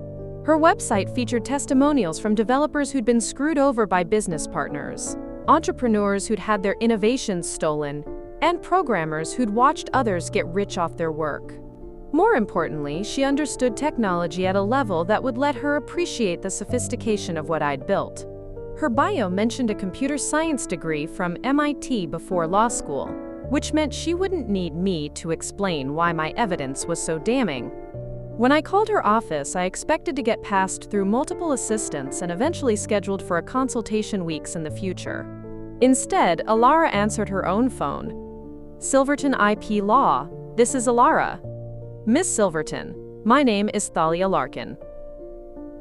Her website featured testimonials from developers who'd been screwed over by business partners, entrepreneurs who'd had their innovations stolen, and programmers who'd watched others get rich off their work. More importantly, she understood technology at a level that would let her appreciate the sophistication of what I'd built. Her bio mentioned a computer science degree from MIT before law school, which meant she wouldn't need me to explain why my evidence was so damning. When I called her office, I expected to get passed through multiple assistants and eventually scheduled for a consultation weeks in the future. Instead, Alara answered her own phone. "Silverton IP Law, this is Alara." "Miss Silverton, my name is Thalia Larkin.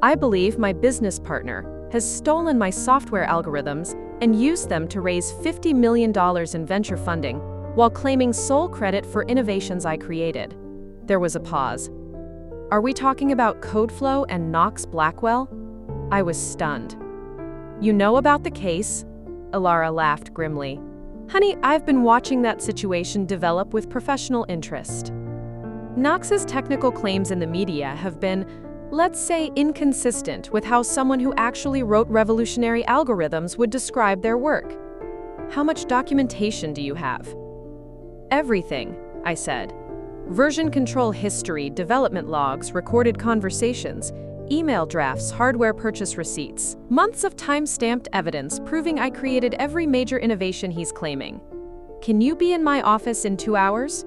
I believe my business partner has stolen my software algorithms and used them to raise $50 million in venture funding while claiming sole credit for innovations I created." There was a pause. "Are we talking about CodeFlow and Knox Blackwell?" I was stunned. "You know about the case?" Alara laughed grimly. "Honey, I've been watching that situation develop with professional interest. Knox's technical claims in the media have been, let's say, inconsistent with how someone who actually wrote revolutionary algorithms would describe their work. How much documentation do you have?" "Everything," I said. "Version control history, development logs, recorded conversations, email drafts, hardware purchase receipts, months of time-stamped evidence proving I created every major innovation he's claiming. Can you be in my office in 2 hours?"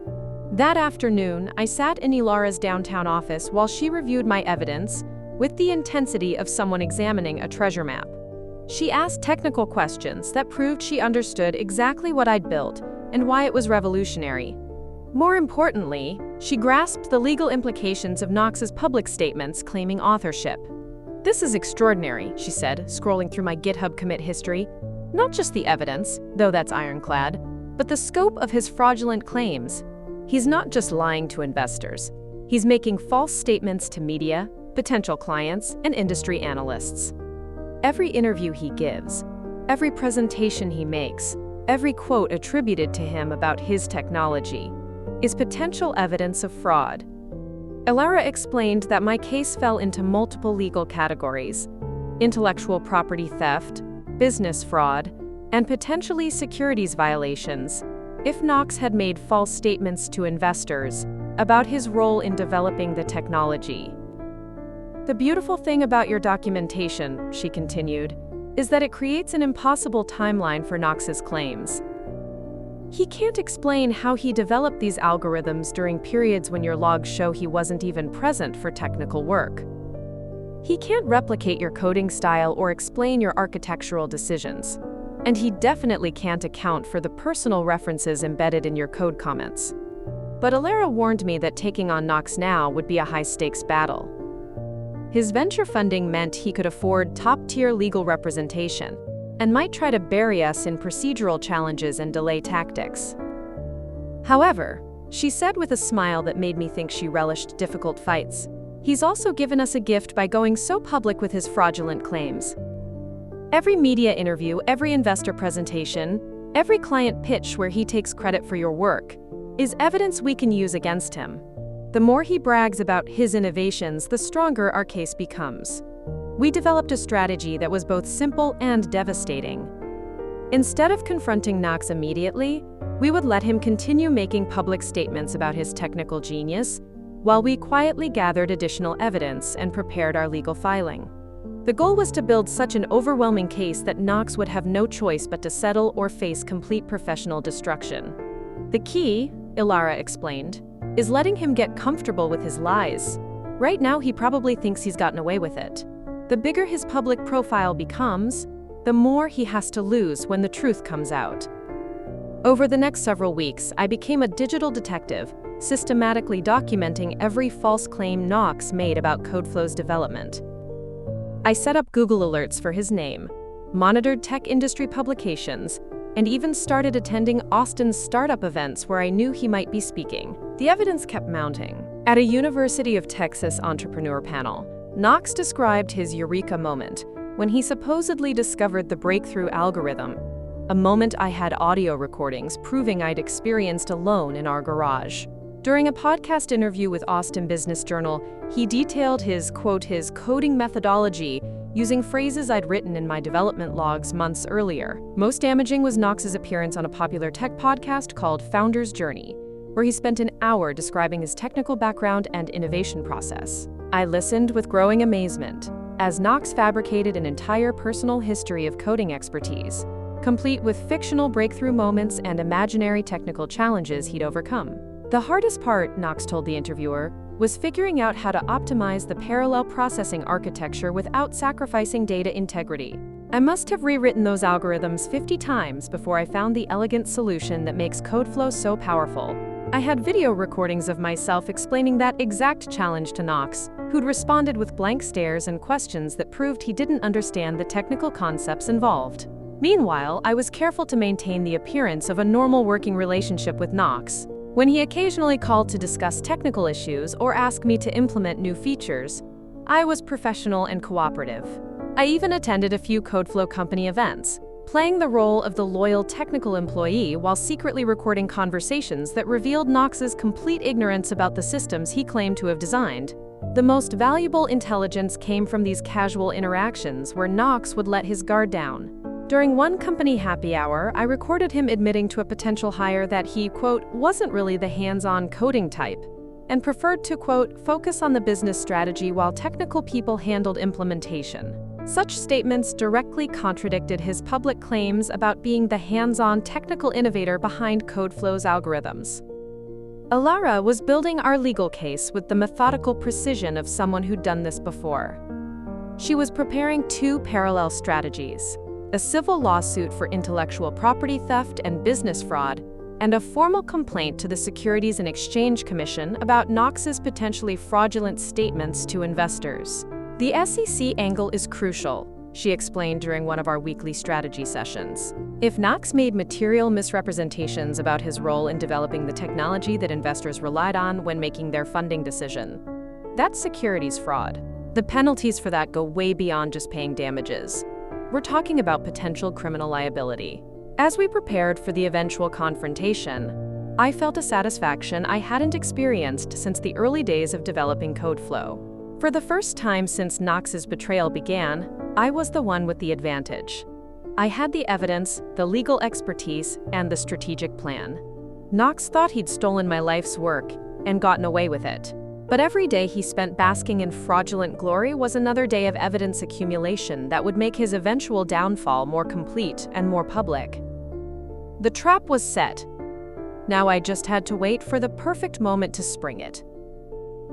That afternoon, I sat in Alara's downtown office while she reviewed my evidence with the intensity of someone examining a treasure map. She asked technical questions that proved she understood exactly what I'd built and why it was revolutionary. More importantly, she grasped the legal implications of Knox's public statements claiming authorship. "This is extraordinary," she said, scrolling through my GitHub commit history. "Not just the evidence, though that's ironclad, but the scope of his fraudulent claims. He's not just lying to investors. He's making false statements to media, potential clients, and industry analysts. Every interview he gives, every presentation he makes, every quote attributed to him about his technology is potential evidence of fraud." Alara explained that my case fell into multiple legal categories: intellectual property theft, business fraud, and potentially securities violations if Knox had made false statements to investors about his role in developing the technology. The beautiful thing about your documentation, she continued, is that it creates an impossible timeline for Knox's claims. He can't explain how he developed these algorithms during periods when your logs show he wasn't even present for technical work. He can't replicate your coding style or explain your architectural decisions. And he definitely can't account for the personal references embedded in your code comments. But Alara warned me that taking on Knox now would be a high-stakes battle. His venture funding meant he could afford top-tier legal representation and might try to bury us in procedural challenges and delay tactics. However, she said with a smile that made me think she relished difficult fights, he's also given us a gift by going so public with his fraudulent claims. Every media interview, every investor presentation, every client pitch where he takes credit for your work is evidence we can use against him. The more he brags about his innovations, the stronger our case becomes. We developed a strategy that was both simple and devastating. Instead of confronting Knox immediately, we would let him continue making public statements about his technical genius while we quietly gathered additional evidence and prepared our legal filing. The goal was to build such an overwhelming case that Knox would have no choice but to settle or face complete professional destruction. The key, Alara explained, is letting him get comfortable with his lies. Right now, he probably thinks he's gotten away with it. The bigger his public profile becomes, the more he has to lose when the truth comes out. Over the next several weeks, I became a digital detective, systematically documenting every false claim Knox made about CodeFlow's development. I set up Google alerts for his name, monitored tech industry publications, and even started attending Austin's startup events where I knew he might be speaking. The evidence kept mounting. At a University of Texas entrepreneur panel, Knox described his eureka moment when he supposedly discovered the breakthrough algorithm, a moment I had audio recordings proving I'd experienced alone in our garage. During a podcast interview with Austin Business Journal, he detailed his coding methodology using phrases I'd written in my development logs months earlier. Most damaging was Knox's appearance on a popular tech podcast called Founder's Journey, where he spent an hour describing his technical background and innovation process. I listened with growing amazement as Knox fabricated an entire personal history of coding expertise, complete with fictional breakthrough moments and imaginary technical challenges he'd overcome. The hardest part, Knox told the interviewer, was figuring out how to optimize the parallel processing architecture without sacrificing data integrity. I must have rewritten those algorithms 50 times before I found the elegant solution that makes CodeFlow so powerful. I had video recordings of myself explaining that exact challenge to Knox, who'd responded with blank stares and questions that proved he didn't understand the technical concepts involved. Meanwhile, I was careful to maintain the appearance of a normal working relationship with Knox. When he occasionally called to discuss technical issues or asked me to implement new features, I was professional and cooperative. I even attended a few CodeFlow company events, playing the role of the loyal technical employee while secretly recording conversations that revealed Knox's complete ignorance about the systems he claimed to have designed. The most valuable intelligence came from these casual interactions where Knox would let his guard down. During one company happy hour, I recorded him admitting to a potential hire that he, wasn't really the hands-on coding type, and preferred to, focus on the business strategy while technical people handled implementation. Such statements directly contradicted his public claims about being the hands-on technical innovator behind CodeFlow's algorithms. Alara was building our legal case with the methodical precision of someone who'd done this before. She was preparing two parallel strategies: a civil lawsuit for intellectual property theft and business fraud, and a formal complaint to the Securities and Exchange Commission about Knox's potentially fraudulent statements to investors. The SEC angle is crucial, she explained during one of our weekly strategy sessions. If Knox made material misrepresentations about his role in developing the technology that investors relied on when making their funding decision, that's securities fraud. The penalties for that go way beyond just paying damages. We're talking about potential criminal liability. As we prepared for the eventual confrontation, I felt a satisfaction I hadn't experienced since the early days of developing CodeFlow. For the first time since Knox's betrayal began, I was the one with the advantage. I had the evidence, the legal expertise, and the strategic plan. Knox thought he'd stolen my life's work and gotten away with it. But every day he spent basking in fraudulent glory was another day of evidence accumulation that would make his eventual downfall more complete and more public. The trap was set. Now I just had to wait for the perfect moment to spring it.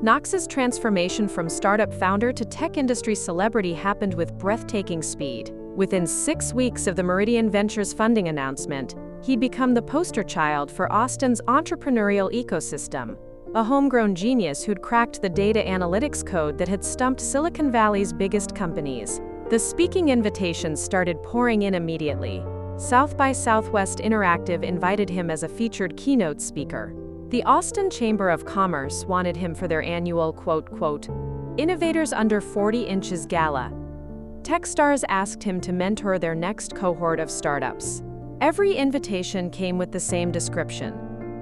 Knox's transformation from startup founder to tech industry celebrity happened with breathtaking speed. Within 6 weeks of the Meridian Ventures funding announcement, he'd become the poster child for Austin's entrepreneurial ecosystem, a homegrown genius who'd cracked the data analytics code that had stumped Silicon Valley's biggest companies. The speaking invitations started pouring in immediately. South by Southwest Interactive invited him as a featured keynote speaker. The Austin Chamber of Commerce wanted him for their annual Innovators Under 40 Inches Gala. Techstars asked him to mentor their next cohort of startups. Every invitation came with the same description: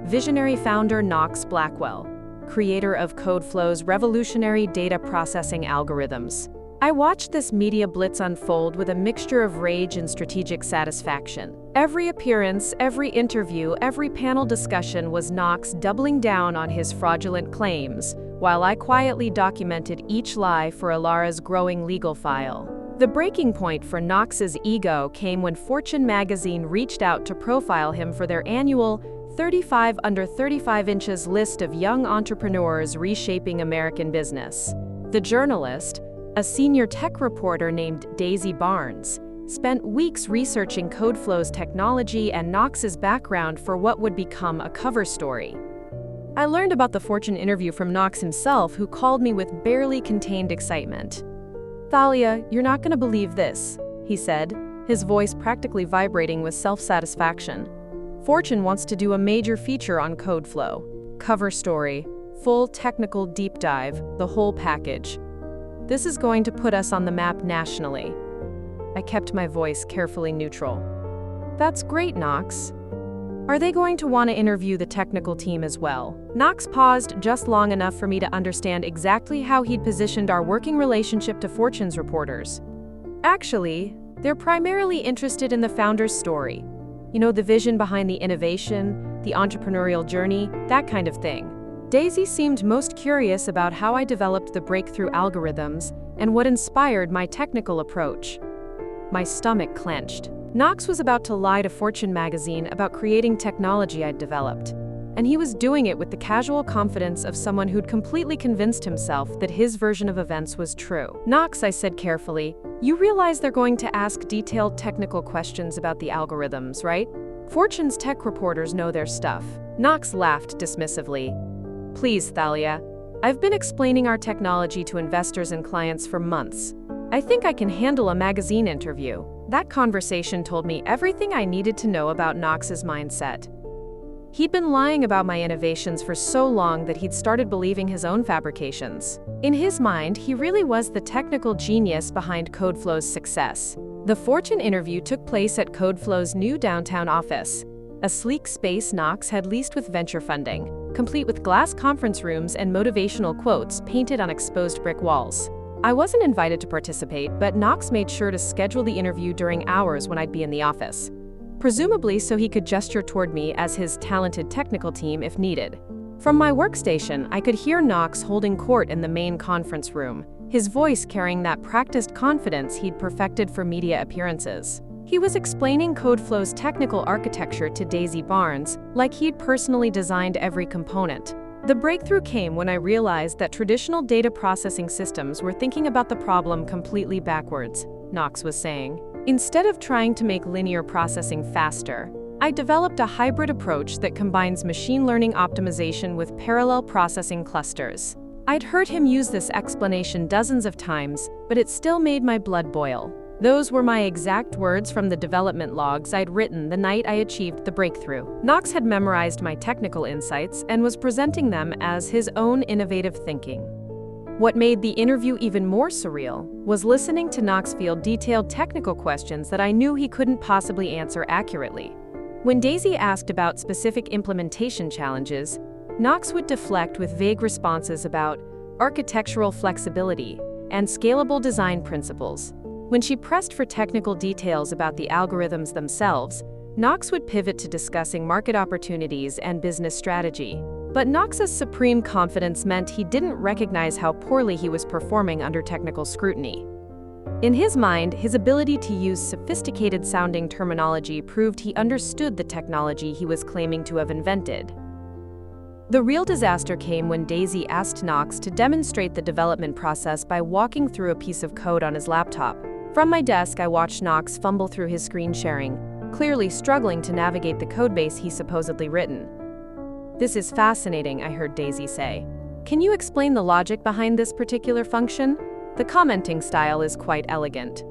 visionary founder Knox Blackwell, creator of CodeFlow's revolutionary data processing algorithms. I watched this media blitz unfold with a mixture of rage and strategic satisfaction. Every appearance, every interview, every panel discussion was Knox doubling down on his fraudulent claims, while I quietly documented each lie for Alara's growing legal file. The breaking point for Knox's ego came when Fortune magazine reached out to profile him for their annual 35 under 35 inches list of young entrepreneurs reshaping American business. The journalist, a senior tech reporter named Daisy Barnes, spent weeks researching CodeFlow's technology and Knox's background for what would become a cover story. I learned about the Fortune interview from Knox himself, who called me with barely contained excitement. "Thalia, you're not going to believe this," he said, his voice practically vibrating with self-satisfaction. "Fortune wants to do a major feature on CodeFlow. Cover story, full technical deep dive, the whole package. This is going to put us on the map nationally." I kept my voice carefully neutral. "That's great, Knox. Are they going to want to interview the technical team as well?" Knox paused just long enough for me to understand exactly how he'd positioned our working relationship to Fortune's reporters. "Actually, they're primarily interested in the founder's story. You know, the vision behind the innovation, the entrepreneurial journey, that kind of thing." Daisy seemed most curious about how I developed the breakthrough algorithms and what inspired my technical approach. My stomach clenched. Knox was about to lie to Fortune magazine about creating technology I'd developed, and he was doing it with the casual confidence of someone who'd completely convinced himself that his version of events was true. "Knox," I said carefully, "you realize they're going to ask detailed technical questions about the algorithms, right? Fortune's tech reporters know their stuff." Knox laughed dismissively. "Please, Thalia. I've been explaining our technology to investors and clients for months. I think I can handle a magazine interview." That conversation told me everything I needed to know about Knox's mindset. He'd been lying about my innovations for so long that he'd started believing his own fabrications. In his mind, he really was the technical genius behind CodeFlow's success. The Fortune interview took place at CodeFlow's new downtown office, a sleek space Knox had leased with venture funding, complete with glass conference rooms and motivational quotes painted on exposed brick walls. I wasn't invited to participate, but Knox made sure to schedule the interview during hours when I'd be in the office, presumably so he could gesture toward me as his talented technical team if needed. From my workstation, I could hear Knox holding court in the main conference room, his voice carrying that practiced confidence he'd perfected for media appearances. He was explaining CodeFlow's technical architecture to Daisy Barnes like he'd personally designed every component. The breakthrough came when I realized that traditional data processing systems were thinking about the problem completely backwards, Knox was saying. Instead of trying to make linear processing faster, I developed a hybrid approach that combines machine learning optimization with parallel processing clusters. I'd heard him use this explanation dozens of times, but it still made my blood boil. Those were my exact words from the development logs I'd written the night I achieved the breakthrough. Knox had memorized my technical insights and was presenting them as his own innovative thinking. What made the interview even more surreal was listening to Knox field detailed technical questions that I knew he couldn't possibly answer accurately. When Daisy asked about specific implementation challenges, Knox would deflect with vague responses about architectural flexibility and scalable design principles. When she pressed for technical details about the algorithms themselves, Knox would pivot to discussing market opportunities and business strategy. But Knox's supreme confidence meant he didn't recognize how poorly he was performing under technical scrutiny. In his mind, his ability to use sophisticated-sounding terminology proved he understood the technology he was claiming to have invented. The real disaster came when Daisy asked Knox to demonstrate the development process by walking through a piece of code on his laptop. From my desk, I watched Knox fumble through his screen sharing, clearly struggling to navigate the codebase he supposedly written. "This is fascinating," I heard Daisy say. "Can you explain the logic behind this particular function? The commenting style is quite elegant."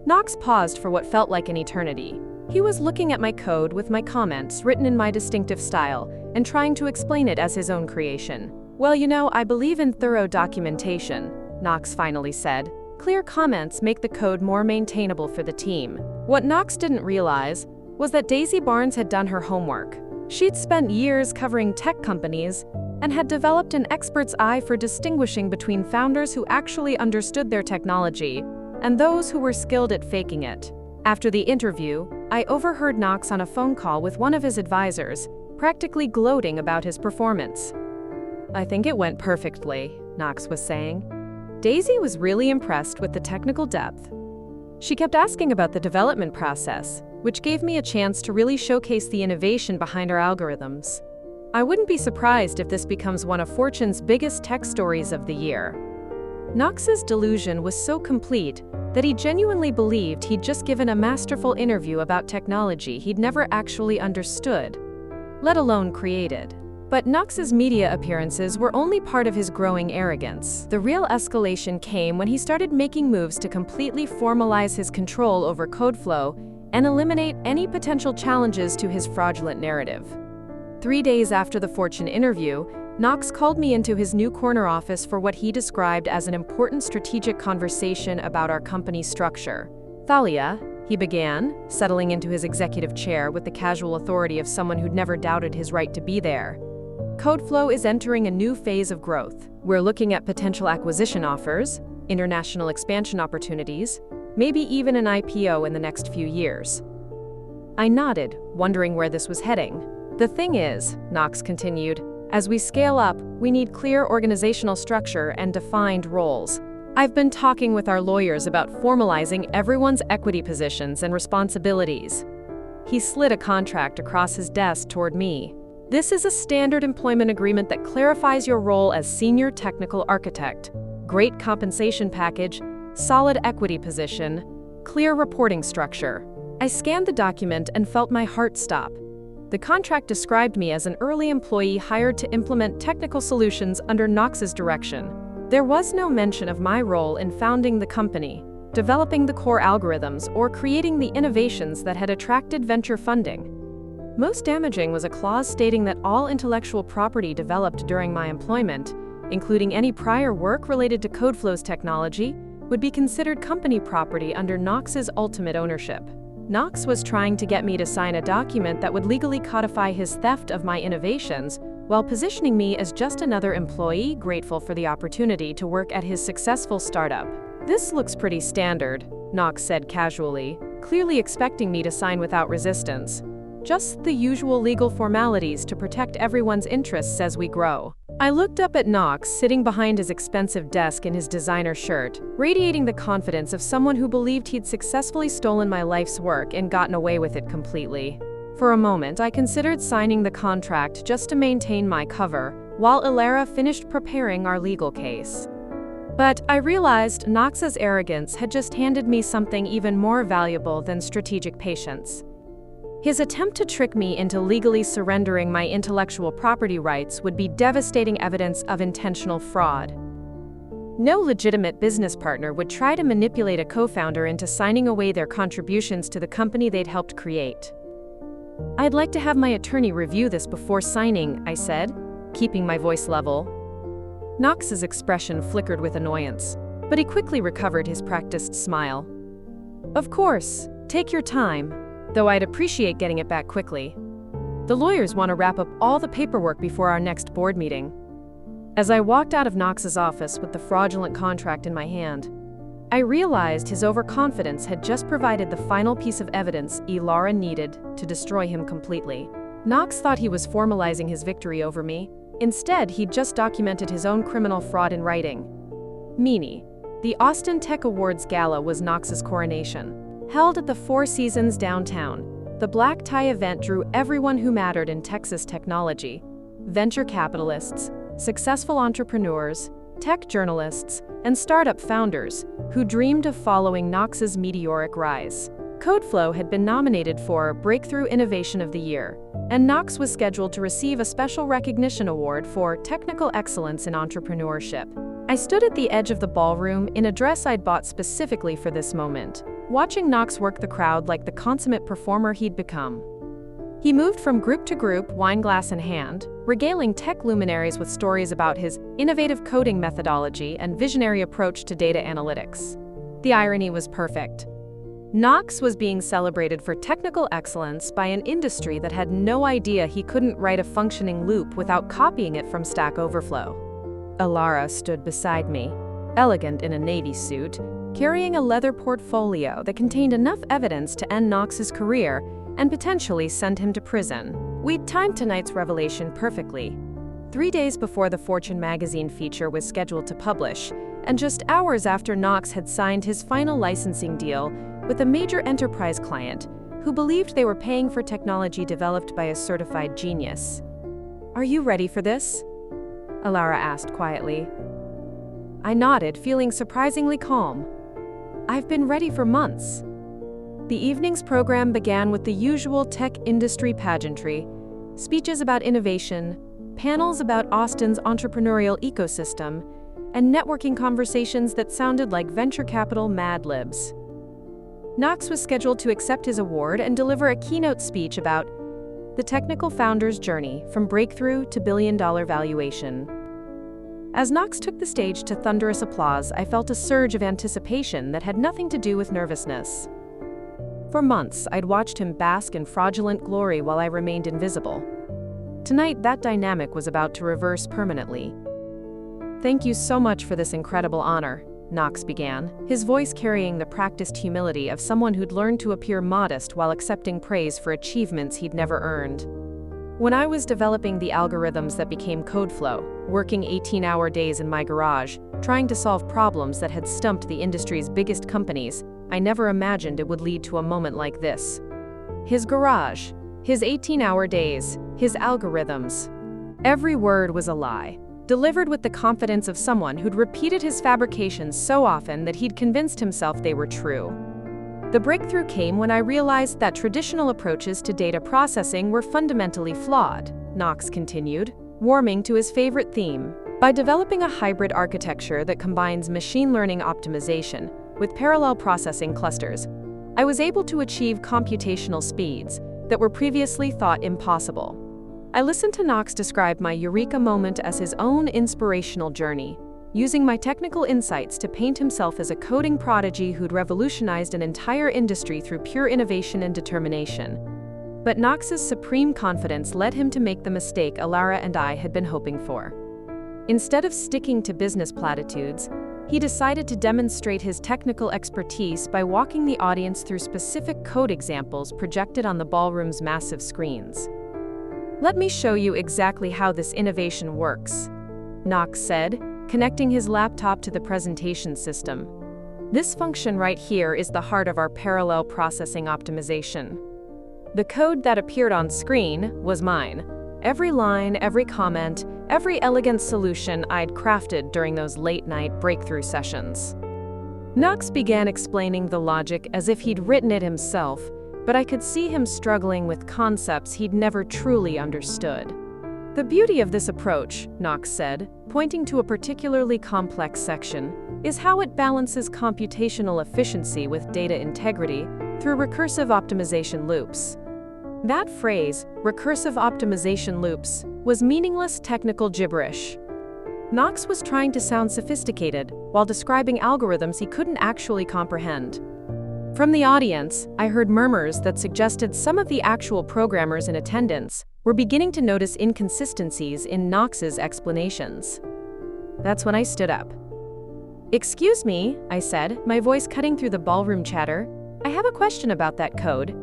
Knox paused for what felt like an eternity. He was looking at my code with my comments written in my distinctive style and trying to explain it as his own creation. "Well, I believe in thorough documentation," Knox finally said. "Clear comments make the code more maintainable for the team." What Knox didn't realize was that Daisy Barnes had done her homework. She'd spent years covering tech companies and had developed an expert's eye for distinguishing between founders who actually understood their technology and those who were skilled at faking it. After the interview, I overheard Knox on a phone call with one of his advisors, practically gloating about his performance. "I think it went perfectly," Knox was saying. Daisy was really impressed with the technical depth. She kept asking about the development process, which gave me a chance to really showcase the innovation behind our algorithms. I wouldn't be surprised if this becomes one of Fortune's biggest tech stories of the year. Knox's delusion was so complete that he genuinely believed he'd just given a masterful interview about technology he'd never actually understood, let alone created. But Knox's media appearances were only part of his growing arrogance. The real escalation came when he started making moves to completely formalize his control over CodeFlow and eliminate any potential challenges to his fraudulent narrative. 3 days after the Fortune interview, Knox called me into his new corner office for what he described as an important strategic conversation about our company's structure. "Thalia," he began, settling into his executive chair with the casual authority of someone who'd never doubted his right to be there. "CodeFlow is entering a new phase of growth. We're looking at potential acquisition offers, international expansion opportunities, maybe even an IPO in the next few years." I nodded, wondering where this was heading. "The thing is," Knox continued, "as we scale up, we need clear organizational structure and defined roles. I've been talking with our lawyers about formalizing everyone's equity positions and responsibilities." He slid a contract across his desk toward me. "This is a standard employment agreement that clarifies your role as senior technical architect. Great compensation package, solid equity position, clear reporting structure." I scanned the document and felt my heart stop. The contract described me as an early employee hired to implement technical solutions under Knox's direction. There was no mention of my role in founding the company, developing the core algorithms, or creating the innovations that had attracted venture funding. Most damaging was a clause stating that all intellectual property developed during my employment, including any prior work related to CodeFlow's technology, would be considered company property under Knox's ultimate ownership. Knox was trying to get me to sign a document that would legally codify his theft of my innovations, while positioning me as just another employee grateful for the opportunity to work at his successful startup. "This looks pretty standard," Knox said casually, clearly expecting me to sign without resistance. "Just the usual legal formalities to protect everyone's interests as we grow." I looked up at Knox, sitting behind his expensive desk in his designer shirt, radiating the confidence of someone who believed he'd successfully stolen my life's work and gotten away with it completely. For a moment, I considered signing the contract just to maintain my cover, while Ilara finished preparing our legal case. But I realized Knox's arrogance had just handed me something even more valuable than strategic patience. His attempt to trick me into legally surrendering my intellectual property rights would be devastating evidence of intentional fraud. No legitimate business partner would try to manipulate a co-founder into signing away their contributions to the company they'd helped create. "I'd like to have my attorney review this before signing," I said, keeping my voice level. Knox's expression flickered with annoyance, but he quickly recovered his practiced smile. "Of course, take your time, though I'd appreciate getting it back quickly. The lawyers want to wrap up all the paperwork before our next board meeting." As I walked out of Knox's office with the fraudulent contract in my hand, I realized his overconfidence had just provided the final piece of evidence Ilara needed to destroy him completely. Knox thought he was formalizing his victory over me, Instead, he'd just documented his own criminal fraud in writing. Meanie. The Austin Tech Awards Gala was Knox's coronation. Held at the Four Seasons downtown, the black tie event drew everyone who mattered in Texas technology: venture capitalists, successful entrepreneurs, tech journalists, and startup founders who dreamed of following Knox's meteoric rise. CodeFlow had been nominated for Breakthrough Innovation of the Year, and Knox was scheduled to receive a special recognition award for technical excellence in entrepreneurship. I stood at the edge of the ballroom in a dress I'd bought specifically for this moment, watching Knox work the crowd like the consummate performer he'd become. He moved from group to group, wineglass in hand, regaling tech luminaries with stories about his innovative coding methodology and visionary approach to data analytics. The irony was perfect. Knox was being celebrated for technical excellence by an industry that had no idea he couldn't write a functioning loop without copying it from Stack Overflow. Alara stood beside me, elegant in a navy suit, carrying a leather portfolio that contained enough evidence to end Knox's career and potentially send him to prison. We'd timed tonight's revelation perfectly. 3 days before the Fortune magazine feature was scheduled to publish, and just hours after Knox had signed his final licensing deal with a major enterprise client who believed they were paying for technology developed by a certified genius. "Are you ready for this?" Alara asked quietly. I nodded, feeling surprisingly calm. I've been ready for months. The evening's program began with the usual tech industry pageantry: speeches about innovation, panels about Austin's entrepreneurial ecosystem, and networking conversations that sounded like venture capital Mad Libs. Knox was scheduled to accept his award and deliver a keynote speech about the technical founder's journey from breakthrough to billion-dollar valuation. As Knox took the stage to thunderous applause, I felt a surge of anticipation that had nothing to do with nervousness. For months, I'd watched him bask in fraudulent glory while I remained invisible. Tonight, that dynamic was about to reverse permanently. "Thank you so much for this incredible honor," Knox began, his voice carrying the practiced humility of someone who'd learned to appear modest while accepting praise for achievements he'd never earned. When I was developing the algorithms that became CodeFlow, working 18-hour days in my garage, trying to solve problems that had stumped the industry's biggest companies, I never imagined it would lead to a moment like this. His garage, his 18-hour days, his algorithms. Every word was a lie, delivered with the confidence of someone who'd repeated his fabrications so often that he'd convinced himself they were true. The breakthrough came when I realized that traditional approaches to data processing were fundamentally flawed, Knox continued, warming to his favorite theme. By developing a hybrid architecture that combines machine learning optimization with parallel processing clusters, I was able to achieve computational speeds that were previously thought impossible. I listened to Knox describe my eureka moment as his own inspirational journey, using my technical insights to paint himself as a coding prodigy who'd revolutionized an entire industry through pure innovation and determination. But Knox's supreme confidence led him to make the mistake Alara and I had been hoping for. Instead of sticking to business platitudes, he decided to demonstrate his technical expertise by walking the audience through specific code examples projected on the ballroom's massive screens. "Let me show you exactly how this innovation works," Knox said, connecting his laptop to the presentation system. "This function right here is the heart of our parallel processing optimization." The code that appeared on screen was mine. Every line, every comment, every elegant solution I'd crafted during those late-night breakthrough sessions. Knox began explaining the logic as if he'd written it himself, but I could see him struggling with concepts he'd never truly understood. "The beauty of this approach," Knox said, pointing to a particularly complex section, "is how it balances computational efficiency with data integrity through recursive optimization loops." That phrase, recursive optimization loops, was meaningless technical gibberish. Knox was trying to sound sophisticated while describing algorithms he couldn't actually comprehend. From the audience, I heard murmurs that suggested some of the actual programmers in attendance were beginning to notice inconsistencies in Knox's explanations. That's when I stood up. "Excuse me," I said, my voice cutting through the ballroom chatter. "I have a question about that code."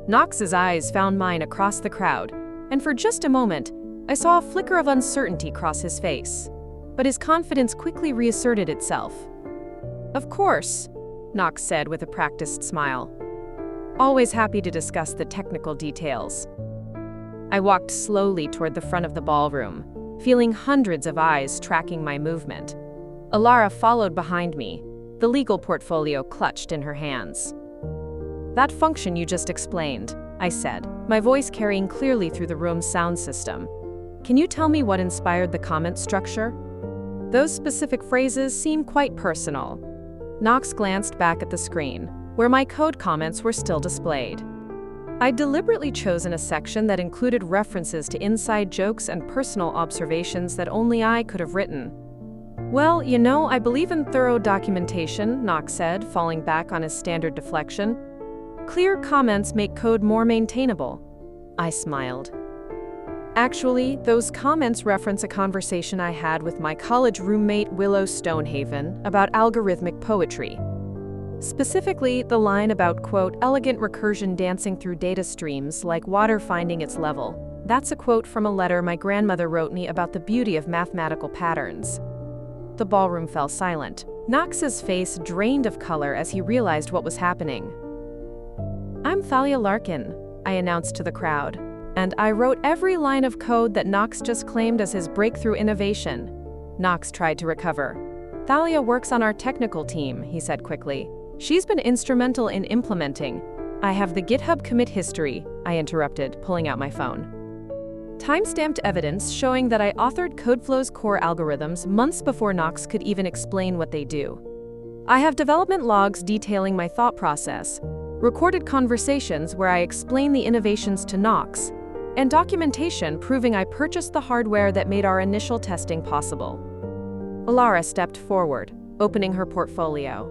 Knox's eyes found mine across the crowd, and for just a moment, I saw a flicker of uncertainty cross his face, but his confidence quickly reasserted itself. "Of course," Knox said with a practiced smile. "Always happy to discuss the technical details." I walked slowly toward the front of the ballroom, feeling hundreds of eyes tracking my movement. Alara followed behind me, the legal portfolio clutched in her hands. "That function you just explained," I said, my voice carrying clearly through the room's sound system. "Can you tell me what inspired the comment structure? Those specific phrases seem quite personal." Knox glanced back at the screen, where my code comments were still displayed. I'd deliberately chosen a section that included references to inside jokes and personal observations that only I could have written. "Well, you know, I believe in thorough documentation," Knox said, falling back on his standard deflection. "Clear comments make code more maintainable." I smiled. "Actually, those comments reference a conversation I had with my college roommate Willow Stonehaven about algorithmic poetry. Specifically, the line about, quote, elegant recursion dancing through data streams like water finding its level. That's a quote from a letter my grandmother wrote me about the beauty of mathematical patterns." The ballroom fell silent. Knox's face drained of color as he realized what was happening. "I'm Thalia Larkin," I announced to the crowd, "and I wrote every line of code that Knox just claimed as his breakthrough innovation." Knox tried to recover. "Thalia works on our technical team," he said quickly. "She's been instrumental in implementing." "I have the GitHub commit history," I interrupted, pulling out my phone. Timestamped evidence showing that I authored CodeFlow's core algorithms months before Knox could even explain what they do. I have development logs detailing my thought process, recorded conversations where I explain the innovations to Knox, and documentation proving I purchased the hardware that made our initial testing possible. Alara stepped forward, opening her portfolio.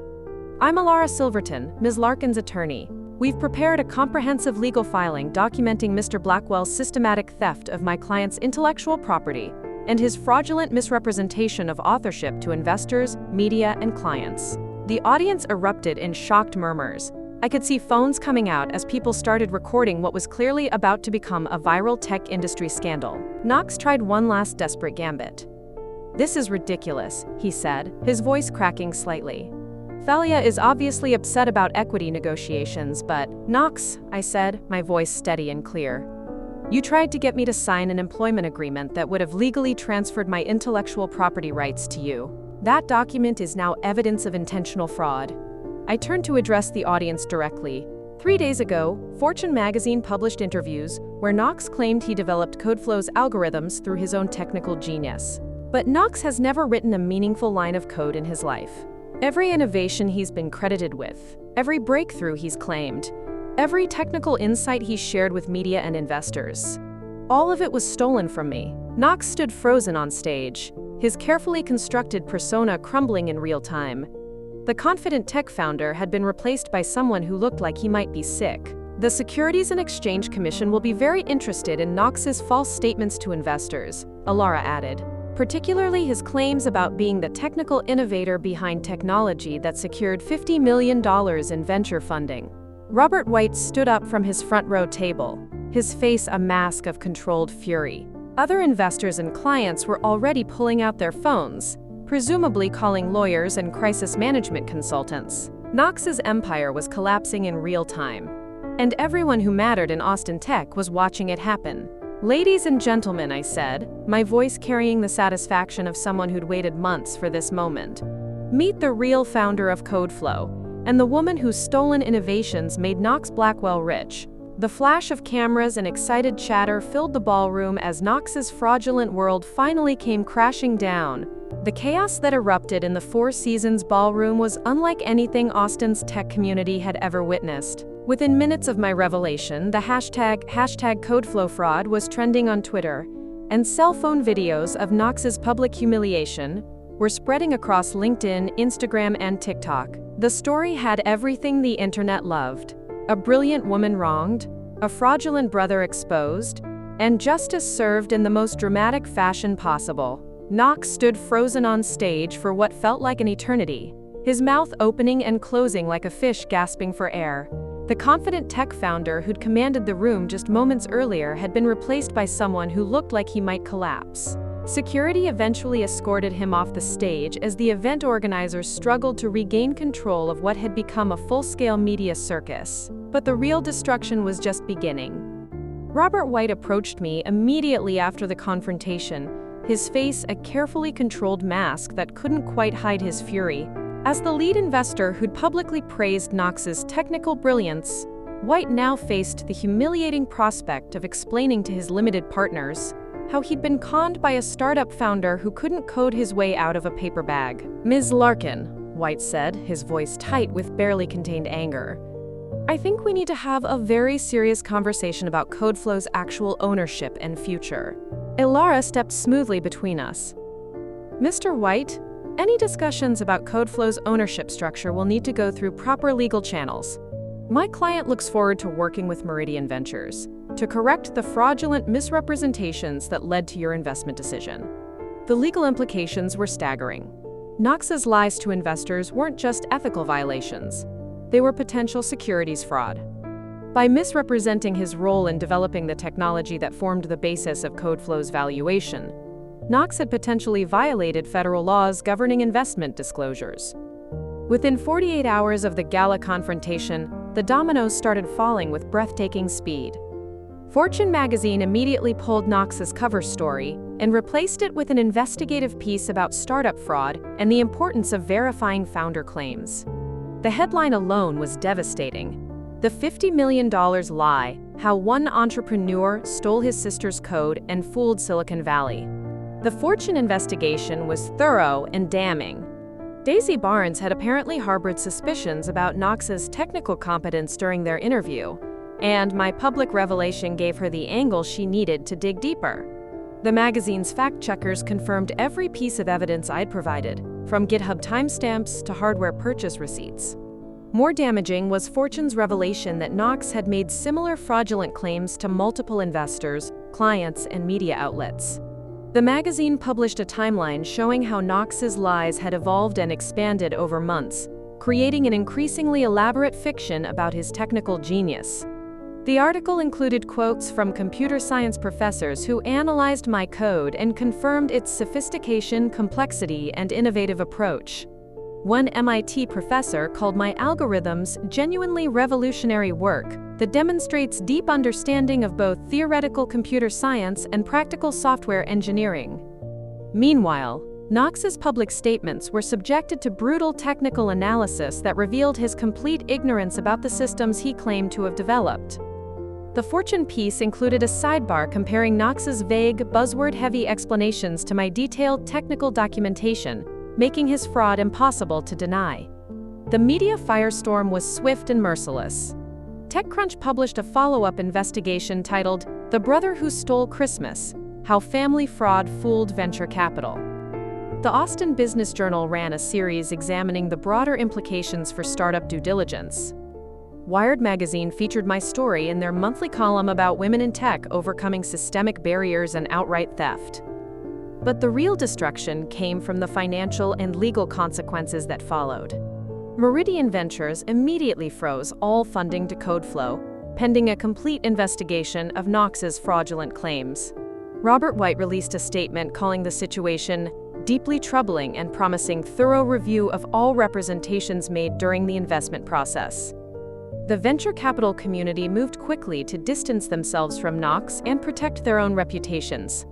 "I'm Alara Silverton, Ms. Larkin's attorney. We've prepared a comprehensive legal filing documenting Mr. Blackwell's systematic theft of my client's intellectual property and his fraudulent misrepresentation of authorship to investors, media, and clients." The audience erupted in shocked murmurs. I could see phones coming out as people started recording what was clearly about to become a viral tech industry scandal. Knox tried one last desperate gambit. "This is ridiculous," he said, his voice cracking slightly. "Thalia is obviously upset about equity negotiations, but..." "Knox," I said, my voice steady and clear. "You tried to get me to sign an employment agreement that would have legally transferred my intellectual property rights to you. That document is now evidence of intentional fraud." I turned to address the audience directly. 3 days ago, Fortune magazine published interviews where Knox claimed he developed CodeFlow's algorithms through his own technical genius. But Knox has never written a meaningful line of code in his life. Every innovation he's been credited with, every breakthrough he's claimed, every technical insight he's shared with media and investors, all of it was stolen from me. Knox stood frozen on stage, his carefully constructed persona crumbling in real time. The confident tech founder had been replaced by someone who looked like he might be sick. "The Securities and Exchange Commission will be very interested in Knox's false statements to investors," Alara added. "Particularly his claims about being the technical innovator behind technology that secured $50 million in venture funding." Robert White stood up from his front row table, his face a mask of controlled fury. Other investors and clients were already pulling out their phones, presumably calling lawyers and crisis management consultants. Knox's empire was collapsing in real time, and everyone who mattered in Austin tech was watching it happen. "Ladies and gentlemen," I said, my voice carrying the satisfaction of someone who'd waited months for this moment. "Meet the real founder of CodeFlow, and the woman whose stolen innovations made Knox Blackwell rich." The flash of cameras and excited chatter filled the ballroom as Knox's fraudulent world finally came crashing down. The chaos that erupted in the Four Seasons ballroom was unlike anything Austin's tech community had ever witnessed. Within minutes of my revelation, the hashtag CodeFlowFraud was trending on Twitter, and cell phone videos of Knox's public humiliation were spreading across LinkedIn, Instagram, and TikTok. The story had everything the internet loved: a brilliant woman wronged, a fraudulent brother exposed, and justice served in the most dramatic fashion possible. Knox stood frozen on stage for what felt like an eternity, his mouth opening and closing like a fish gasping for air. The confident tech founder who'd commanded the room just moments earlier had been replaced by someone who looked like he might collapse. Security eventually escorted him off the stage as the event organizers struggled to regain control of what had become a full-scale media circus. But the real destruction was just beginning. Robert White approached me immediately after the confrontation, his face a carefully controlled mask that couldn't quite hide his fury. As the lead investor who'd publicly praised Knox's technical brilliance, White now faced the humiliating prospect of explaining to his limited partners how he'd been conned by a startup founder who couldn't code his way out of a paper bag. "Ms. Larkin," White said, his voice tight with barely contained anger, "I think we need to have a very serious conversation about CodeFlow's actual ownership and future." Ilara stepped smoothly between us. "Mr. White, any discussions about CodeFlow's ownership structure will need to go through proper legal channels. My client looks forward to working with Meridian Ventures to correct the fraudulent misrepresentations that led to your investment decision." The legal implications were staggering. Knox's lies to investors weren't just ethical violations. They were potential securities fraud. By misrepresenting his role in developing the technology that formed the basis of CodeFlow's valuation, Knox had potentially violated federal laws governing investment disclosures. Within 48 hours of the gala confrontation, the dominoes started falling with breathtaking speed. Fortune magazine immediately pulled Knox's cover story and replaced it with an investigative piece about startup fraud and the importance of verifying founder claims. The headline alone was devastating. "The $50 million lie: How One Entrepreneur Stole His Sister's Code and Fooled Silicon Valley." The Fortune investigation was thorough and damning. Daisy Barnes had apparently harbored suspicions about Knox's technical competence during their interview, and my public revelation gave her the angle she needed to dig deeper. The magazine's fact-checkers confirmed every piece of evidence I'd provided, from GitHub timestamps to hardware purchase receipts. More damaging was Fortune's revelation that Knox had made similar fraudulent claims to multiple investors, clients, and media outlets. The magazine published a timeline showing how Knox's lies had evolved and expanded over months, creating an increasingly elaborate fiction about his technical genius. The article included quotes from computer science professors who analyzed my code and confirmed its sophistication, complexity, and innovative approach. One MIT professor called my algorithms genuinely revolutionary work that demonstrates deep understanding of both theoretical computer science and practical software engineering. Meanwhile, Knox's public statements were subjected to brutal technical analysis that revealed his complete ignorance about the systems he claimed to have developed. The Fortune piece included a sidebar comparing Knox's vague, buzzword-heavy explanations to my detailed technical documentation, making his fraud impossible to deny. The media firestorm was swift and merciless. TechCrunch published a follow-up investigation titled "The Brother Who Stole Christmas: How Family Fraud Fooled Venture Capital." The Austin Business Journal ran a series examining the broader implications for startup due diligence. Wired magazine featured my story in their monthly column about women in tech overcoming systemic barriers and outright theft. But the real destruction came from the financial and legal consequences that followed. Meridian Ventures immediately froze all funding to CodeFlow, pending a complete investigation of Knox's fraudulent claims. Robert White released a statement calling the situation deeply troubling and promising thorough review of all representations made during the investment process. The venture capital community moved quickly to distance themselves from Knox and protect their own reputations.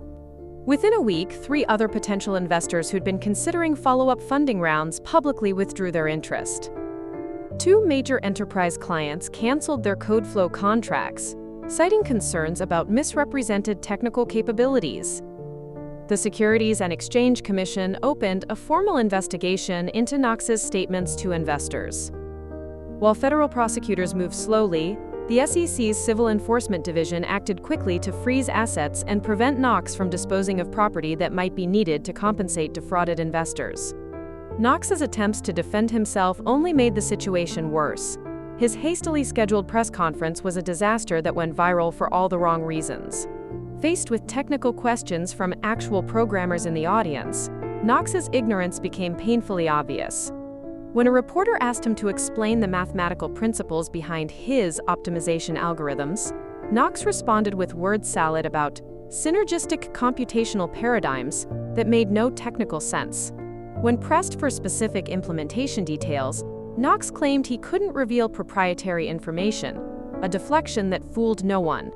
Within a week, 3 other potential investors who'd been considering follow-up funding rounds publicly withdrew their interest. 2 major enterprise clients canceled their CodeFlow contracts, citing concerns about misrepresented technical capabilities. The Securities and Exchange Commission opened a formal investigation into Knox's statements to investors. While federal prosecutors moved slowly, the SEC's Civil Enforcement Division acted quickly to freeze assets and prevent Knox from disposing of property that might be needed to compensate defrauded investors. Knox's attempts to defend himself only made the situation worse. His hastily scheduled press conference was a disaster that went viral for all the wrong reasons. Faced with technical questions from actual programmers in the audience, Knox's ignorance became painfully obvious. When a reporter asked him to explain the mathematical principles behind his optimization algorithms, Knox responded with word salad about synergistic computational paradigms that made no technical sense. When pressed for specific implementation details, Knox claimed he couldn't reveal proprietary information, a deflection that fooled no one.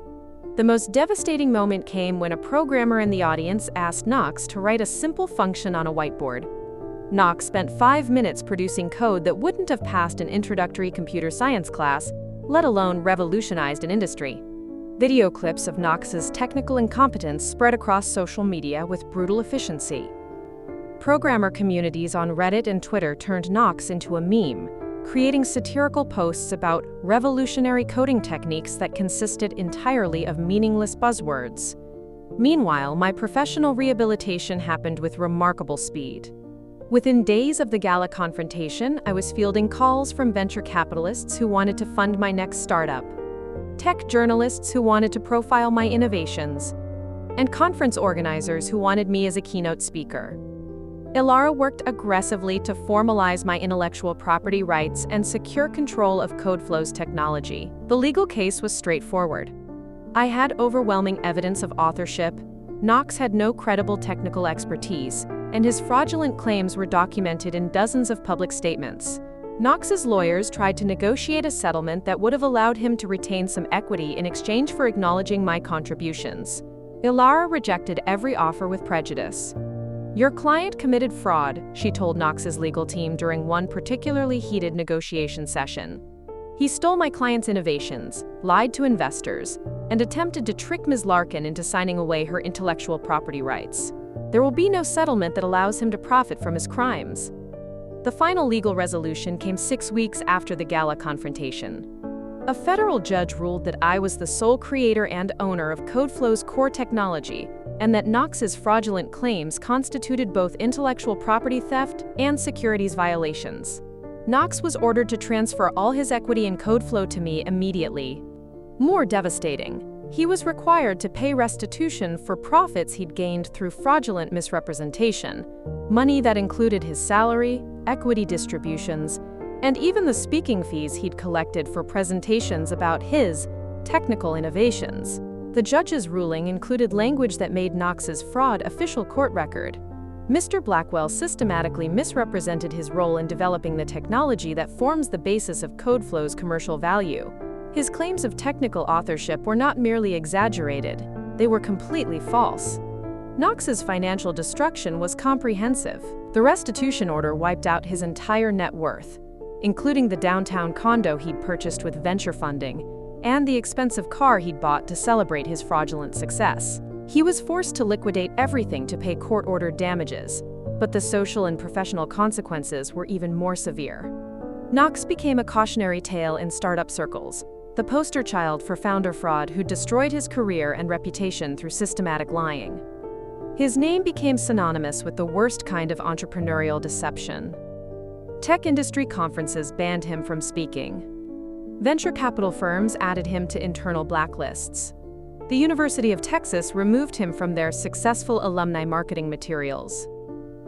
The most devastating moment came when a programmer in the audience asked Knox to write a simple function on a whiteboard. Knox spent 5 minutes producing code that wouldn't have passed an introductory computer science class, let alone revolutionized an industry. Video clips of Knox's technical incompetence spread across social media with brutal efficiency. Programmer communities on Reddit and Twitter turned Knox into a meme, creating satirical posts about revolutionary coding techniques that consisted entirely of meaningless buzzwords. Meanwhile, my professional rehabilitation happened with remarkable speed. Within days of the gala confrontation, I was fielding calls from venture capitalists who wanted to fund my next startup, tech journalists who wanted to profile my innovations, and conference organizers who wanted me as a keynote speaker. Ilara worked aggressively to formalize my intellectual property rights and secure control of CodeFlow's technology. The legal case was straightforward. I had overwhelming evidence of authorship, Knox had no credible technical expertise, and his fraudulent claims were documented in dozens of public statements. Knox's lawyers tried to negotiate a settlement that would have allowed him to retain some equity in exchange for acknowledging my contributions. Ilara rejected every offer with prejudice. "Your client committed fraud," she told Knox's legal team during one particularly heated negotiation session. "He stole my client's innovations, lied to investors, and attempted to trick Ms. Larkin into signing away her intellectual property rights. There will be no settlement that allows him to profit from his crimes." The final legal resolution came 6 weeks after the gala confrontation. A federal judge ruled that I was the sole creator and owner of CodeFlow's core technology, and that Knox's fraudulent claims constituted both intellectual property theft and securities violations. Knox was ordered to transfer all his equity in CodeFlow to me immediately. More devastating, he was required to pay restitution for profits he'd gained through fraudulent misrepresentation, money that included his salary, equity distributions, and even the speaking fees he'd collected for presentations about his technical innovations. The judge's ruling included language that made Knox's fraud official court record. Mr. Blackwell systematically misrepresented his role in developing the technology that forms the basis of CodeFlow's commercial value. His claims of technical authorship were not merely exaggerated, they were completely false. Knox's financial destruction was comprehensive. The restitution order wiped out his entire net worth, including the downtown condo he'd purchased with venture funding, and the expensive car he'd bought to celebrate his fraudulent success. He was forced to liquidate everything to pay court-ordered damages, but the social and professional consequences were even more severe. Knox became a cautionary tale in startup circles, the poster child for founder fraud who destroyed his career and reputation through systematic lying. His name became synonymous with the worst kind of entrepreneurial deception. Tech industry conferences banned him from speaking. Venture capital firms added him to internal blacklists. The University of Texas removed him from their successful alumni marketing materials.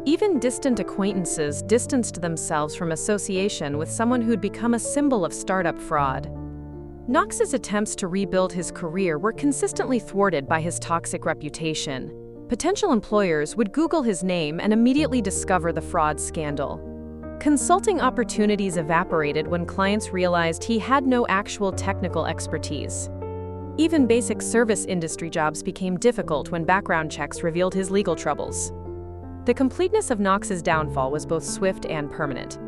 Even distant acquaintances distanced themselves from association with someone who'd become a symbol of startup fraud. Knox's attempts to rebuild his career were consistently thwarted by his toxic reputation. Potential employers would Google his name and immediately discover the fraud scandal. Consulting opportunities evaporated when clients realized he had no actual technical expertise. Even basic service industry jobs became difficult when background checks revealed his legal troubles. The completeness of Knox's downfall was both swift and permanent.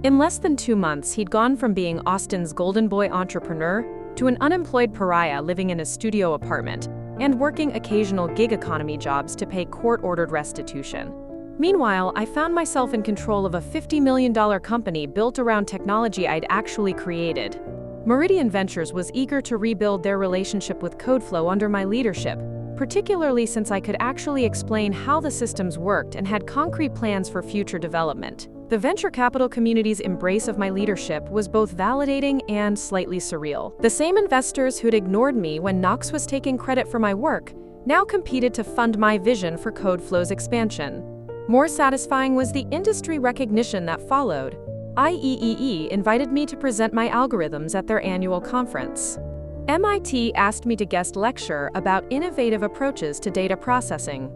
In less than 2 months, he'd gone from being Austin's golden boy entrepreneur to an unemployed pariah living in a studio apartment and working occasional gig economy jobs to pay court-ordered restitution. Meanwhile, I found myself in control of a $50 million company built around technology I'd actually created. Meridian Ventures was eager to rebuild their relationship with CodeFlow under my leadership, particularly since I could actually explain how the systems worked and had concrete plans for future development. The venture capital community's embrace of my leadership was both validating and slightly surreal. The same investors who'd ignored me when Knox was taking credit for my work now competed to fund my vision for CodeFlow's expansion. More satisfying was the industry recognition that followed. IEEE invited me to present my algorithms at their annual conference. MIT asked me to guest lecture about innovative approaches to data processing.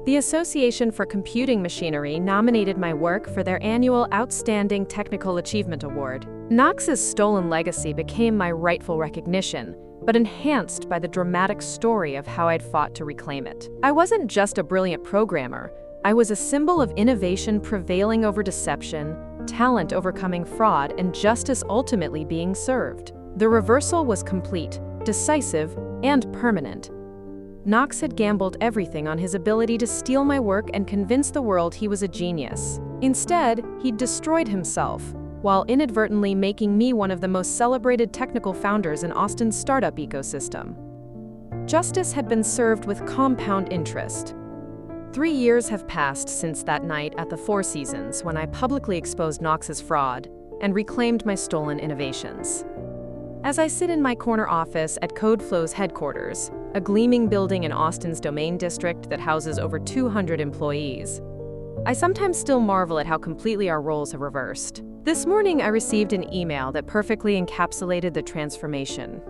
The Association for Computing Machinery nominated my work for their annual Outstanding Technical Achievement Award. Knox's stolen legacy became my rightful recognition, but enhanced by the dramatic story of how I'd fought to reclaim it. I wasn't just a brilliant programmer. I was a symbol of innovation prevailing over deception, talent overcoming fraud, and justice ultimately being served. The reversal was complete, decisive, and permanent. Knox had gambled everything on his ability to steal my work and convince the world he was a genius. Instead, he'd destroyed himself, while inadvertently making me one of the most celebrated technical founders in Austin's startup ecosystem. Justice had been served with compound interest. 3 years have passed since that night at the Four Seasons when I publicly exposed Knox's fraud and reclaimed my stolen innovations. As I sit in my corner office at CodeFlow's headquarters, a gleaming building in Austin's domain district that houses over 200 employees, I sometimes still marvel at how completely our roles have reversed. This morning, I received an email that perfectly encapsulated the transformation.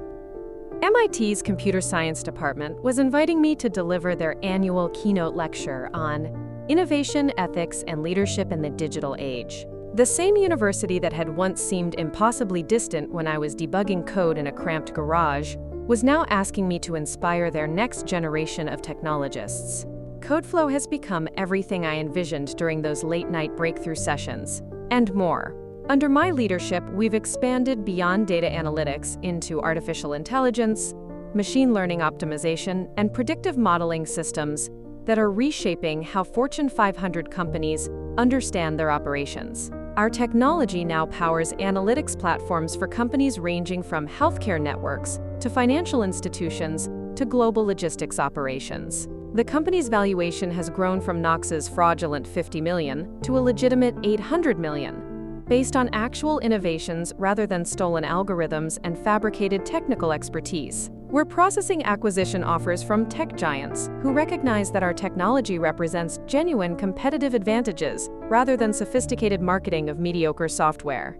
MIT's computer science department was inviting me to deliver their annual keynote lecture on innovation, ethics, and leadership in the digital age. The same university that had once seemed impossibly distant when I was debugging code in a cramped garage was now asking me to inspire their next generation of technologists. CodeFlow has become everything I envisioned during those late-night breakthrough sessions, and more. Under my leadership, we've expanded beyond data analytics into artificial intelligence, machine learning optimization, and predictive modeling systems that are reshaping how Fortune 500 companies understand their operations. Our technology now powers analytics platforms for companies ranging from healthcare networks to financial institutions to global logistics operations. The company's valuation has grown from Knox's fraudulent $50 million to a legitimate $800 million, based on actual innovations rather than stolen algorithms and fabricated technical expertise. We're processing acquisition offers from tech giants who recognize that our technology represents genuine competitive advantages rather than sophisticated marketing of mediocre software.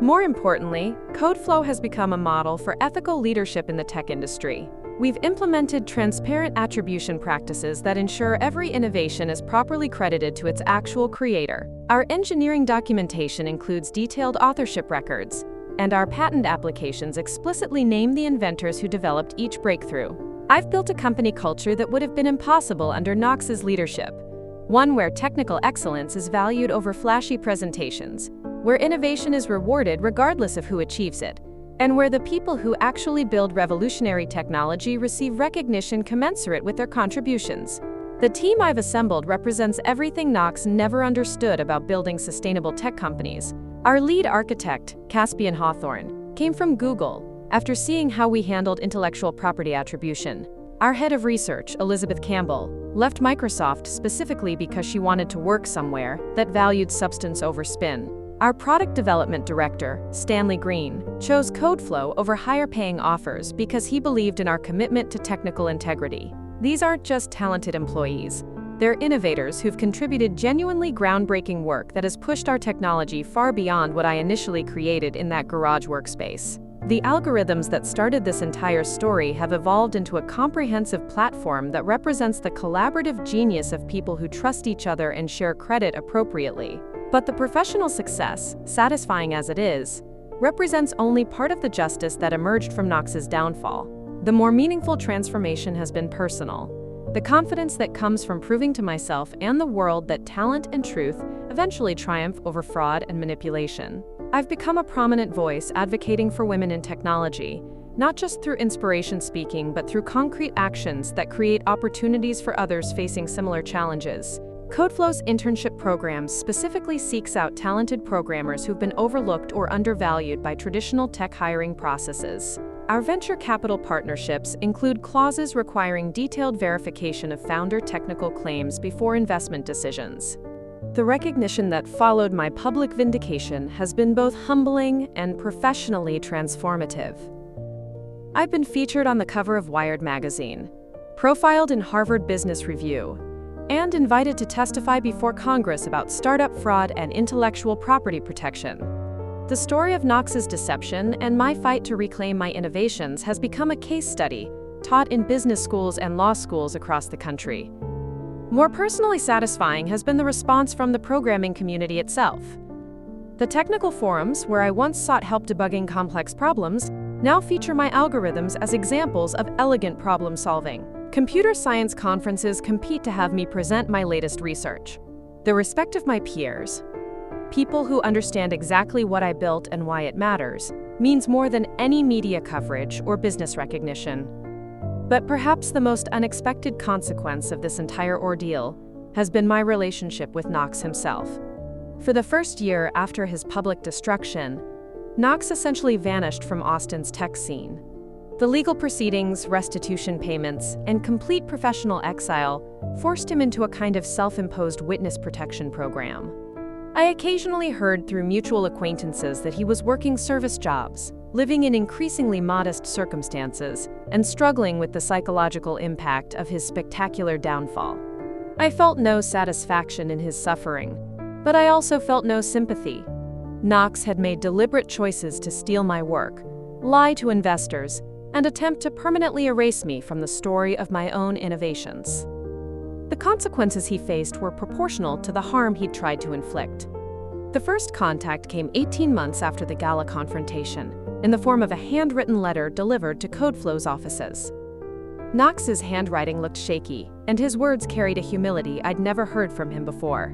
More importantly, CodeFlow has become a model for ethical leadership in the tech industry. We've implemented transparent attribution practices that ensure every innovation is properly credited to its actual creator. Our engineering documentation includes detailed authorship records, and our patent applications explicitly name the inventors who developed each breakthrough. I've built a company culture that would have been impossible under Knox's leadership, one where technical excellence is valued over flashy presentations, where innovation is rewarded regardless of who achieves it, and where the people who actually build revolutionary technology receive recognition commensurate with their contributions. The team I've assembled represents everything Knox never understood about building sustainable tech companies. Our lead architect, Caspian Hawthorne, came from Google after seeing how we handled intellectual property attribution. Our head of research, Elizabeth Campbell, left Microsoft specifically because she wanted to work somewhere that valued substance over spin. Our product development director, Stanley Green, chose CodeFlow over higher-paying offers because he believed in our commitment to technical integrity. These aren't just talented employees. They're innovators who've contributed genuinely groundbreaking work that has pushed our technology far beyond what I initially created in that garage workspace. The algorithms that started this entire story have evolved into a comprehensive platform that represents the collaborative genius of people who trust each other and share credit appropriately. But the professional success, satisfying as it is, represents only part of the justice that emerged from Knox's downfall. The more meaningful transformation has been personal. The confidence that comes from proving to myself and the world that talent and truth eventually triumph over fraud and manipulation. I've become a prominent voice advocating for women in technology, not just through inspiration speaking, but through concrete actions that create opportunities for others facing similar challenges. CodeFlow's internship program specifically seeks out talented programmers who've been overlooked or undervalued by traditional tech hiring processes. Our venture capital partnerships include clauses requiring detailed verification of founder technical claims before investment decisions. The recognition that followed my public vindication has been both humbling and professionally transformative. I've been featured on the cover of Wired magazine, profiled in Harvard Business Review, and invited to testify before Congress about startup fraud and intellectual property protection. The story of Knox's deception and my fight to reclaim my innovations has become a case study taught in business schools and law schools across the country. More personally satisfying has been the response from the programming community itself. The technical forums, where I once sought help debugging complex problems, now feature my algorithms as examples of elegant problem solving. Computer science conferences compete to have me present my latest research. The respect of my peers, people who understand exactly what I built and why it matters, means more than any media coverage or business recognition. But perhaps the most unexpected consequence of this entire ordeal has been my relationship with Knox himself. For the first year after his public destruction, Knox essentially vanished from Austin's tech scene. The legal proceedings, restitution payments, and complete professional exile forced him into a kind of self-imposed witness protection program. I occasionally heard through mutual acquaintances that he was working service jobs, living in increasingly modest circumstances, and struggling with the psychological impact of his spectacular downfall. I felt no satisfaction in his suffering, but I also felt no sympathy. Knox had made deliberate choices to steal my work, lie to investors, and attempt to permanently erase me from the story of my own innovations. The consequences he faced were proportional to the harm he'd tried to inflict. The first contact came 18 months after the gala confrontation, in the form of a handwritten letter delivered to CodeFlow's offices. Knox's handwriting looked shaky, and his words carried a humility I'd never heard from him before.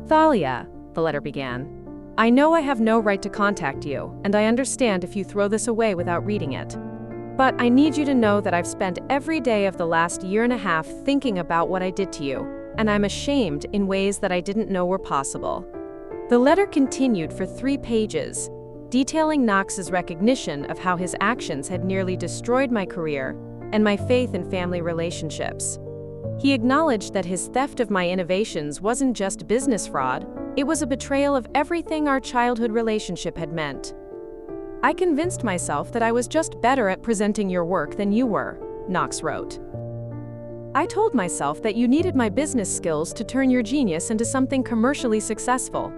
"Thalia," the letter began, "I know I have no right to contact you, and I understand if you throw this away without reading it. But I need you to know that I've spent every day of the last year and a half thinking about what I did to you, and I'm ashamed in ways that I didn't know were possible." The letter continued for 3 pages, detailing Knox's recognition of how his actions had nearly destroyed my career and my faith in family relationships. He acknowledged that his theft of my innovations wasn't just business fraud, it was a betrayal of everything our childhood relationship had meant. "I convinced myself that I was just better at presenting your work than you were," Knox wrote. "I told myself that you needed my business skills to turn your genius into something commercially successful.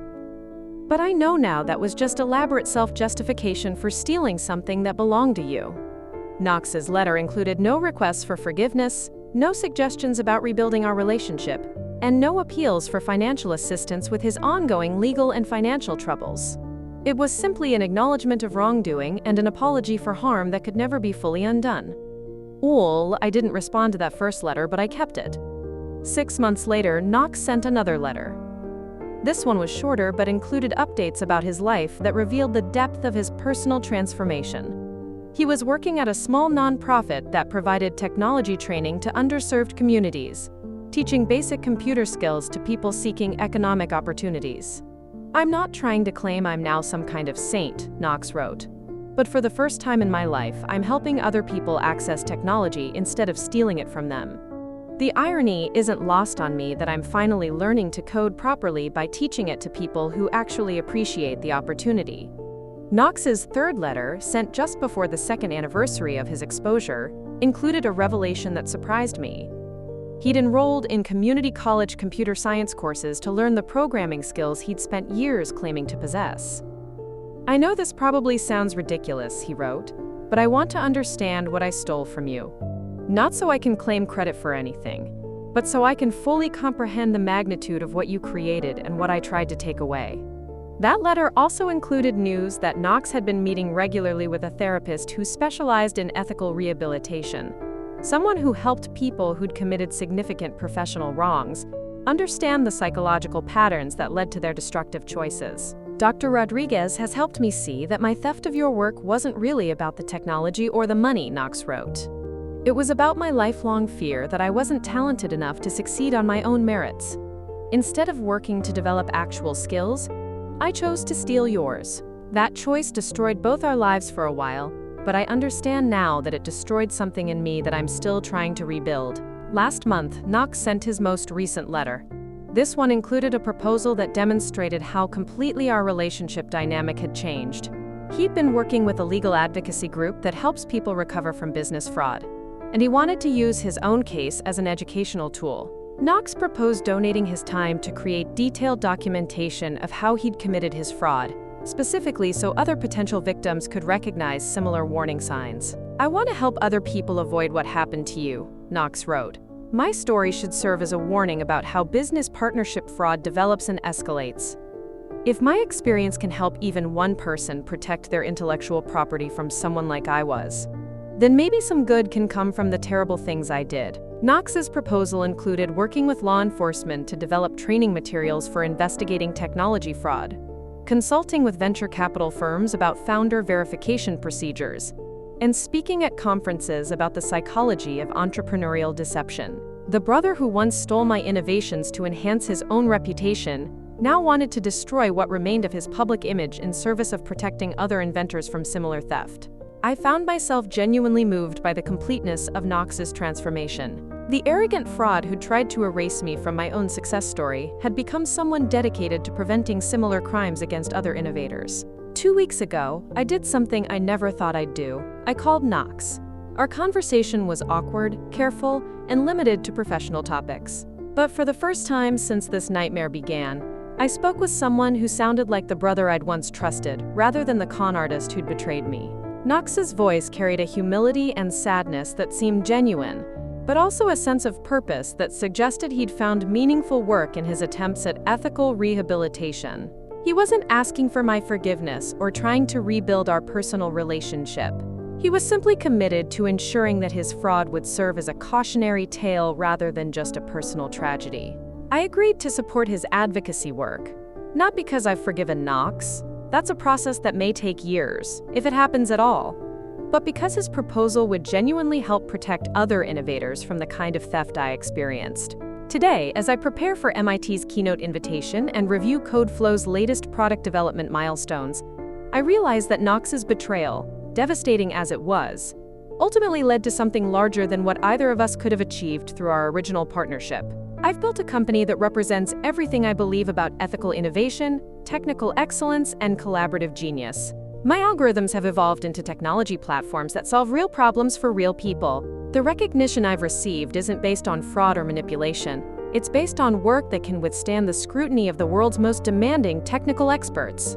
But I know now that was just elaborate self-justification for stealing something that belonged to you." Knox's letter included no requests for forgiveness, no suggestions about rebuilding our relationship, and no appeals for financial assistance with his ongoing legal and financial troubles. It was simply an acknowledgement of wrongdoing and an apology for harm that could never be fully undone. I didn't respond to that first letter, but I kept it. 6 months later, Knox sent another letter. This one was shorter but included updates about his life that revealed the depth of his personal transformation. He was working at a small nonprofit that provided technology training to underserved communities, teaching basic computer skills to people seeking economic opportunities. "I'm not trying to claim I'm now some kind of saint," Knox wrote. "But for the first time in my life, I'm helping other people access technology instead of stealing it from them. The irony isn't lost on me that I'm finally learning to code properly by teaching it to people who actually appreciate the opportunity." Knox's third letter, sent just before the 2nd anniversary of his exposure, included a revelation that surprised me. He'd enrolled in community college computer science courses to learn the programming skills he'd spent years claiming to possess. "I know this probably sounds ridiculous," he wrote, "but I want to understand what I stole from you. Not so I can claim credit for anything, but so I can fully comprehend the magnitude of what you created and what I tried to take away." That letter also included news that Knox had been meeting regularly with a therapist who specialized in ethical rehabilitation, someone who helped people who'd committed significant professional wrongs understand the psychological patterns that led to their destructive choices. "Dr. Rodriguez has helped me see that my theft of your work wasn't really about the technology or the money," Knox wrote. "It was about my lifelong fear that I wasn't talented enough to succeed on my own merits. Instead of working to develop actual skills, I chose to steal yours. That choice destroyed both our lives for a while, but I understand now that it destroyed something in me that I'm still trying to rebuild." Last month, Knox sent his most recent letter. This one included a proposal that demonstrated how completely our relationship dynamic had changed. He'd been working with a legal advocacy group that helps people recover from business fraud, and he wanted to use his own case as an educational tool. Knox proposed donating his time to create detailed documentation of how he'd committed his fraud, specifically so other potential victims could recognize similar warning signs. "I want to help other people avoid what happened to you," Knox wrote. "My story should serve as a warning about how business partnership fraud develops and escalates. If my experience can help even one person protect their intellectual property from someone like I was, then maybe some good can come from the terrible things I did." Knox's proposal included working with law enforcement to develop training materials for investigating technology fraud, consulting with venture capital firms about founder verification procedures, and speaking at conferences about the psychology of entrepreneurial deception. The brother who once stole my innovations to enhance his own reputation now wanted to destroy what remained of his public image in service of protecting other inventors from similar theft. I found myself genuinely moved by the completeness of Knox's transformation. The arrogant fraud who tried to erase me from my own success story had become someone dedicated to preventing similar crimes against other innovators. 2 weeks ago, I did something I never thought I'd do. I called Knox. Our conversation was awkward, careful, and limited to professional topics. But for the first time since this nightmare began, I spoke with someone who sounded like the brother I'd once trusted, rather than the con artist who'd betrayed me. Knox's voice carried a humility and sadness that seemed genuine, but also a sense of purpose that suggested he'd found meaningful work in his attempts at ethical rehabilitation. He wasn't asking for my forgiveness or trying to rebuild our personal relationship. He was simply committed to ensuring that his fraud would serve as a cautionary tale rather than just a personal tragedy. I agreed to support his advocacy work, not because I've forgiven Knox. That's a process that may take years, if it happens at all, but because his proposal would genuinely help protect other innovators from the kind of theft I experienced. Today, as I prepare for MIT's keynote invitation and review CodeFlow's latest product development milestones, I realize that Knox's betrayal, devastating as it was, ultimately led to something larger than what either of us could have achieved through our original partnership. I've built a company that represents everything I believe about ethical innovation, technical excellence, and collaborative genius. My algorithms have evolved into technology platforms that solve real problems for real people. The recognition I've received isn't based on fraud or manipulation. It's based on work that can withstand the scrutiny of the world's most demanding technical experts.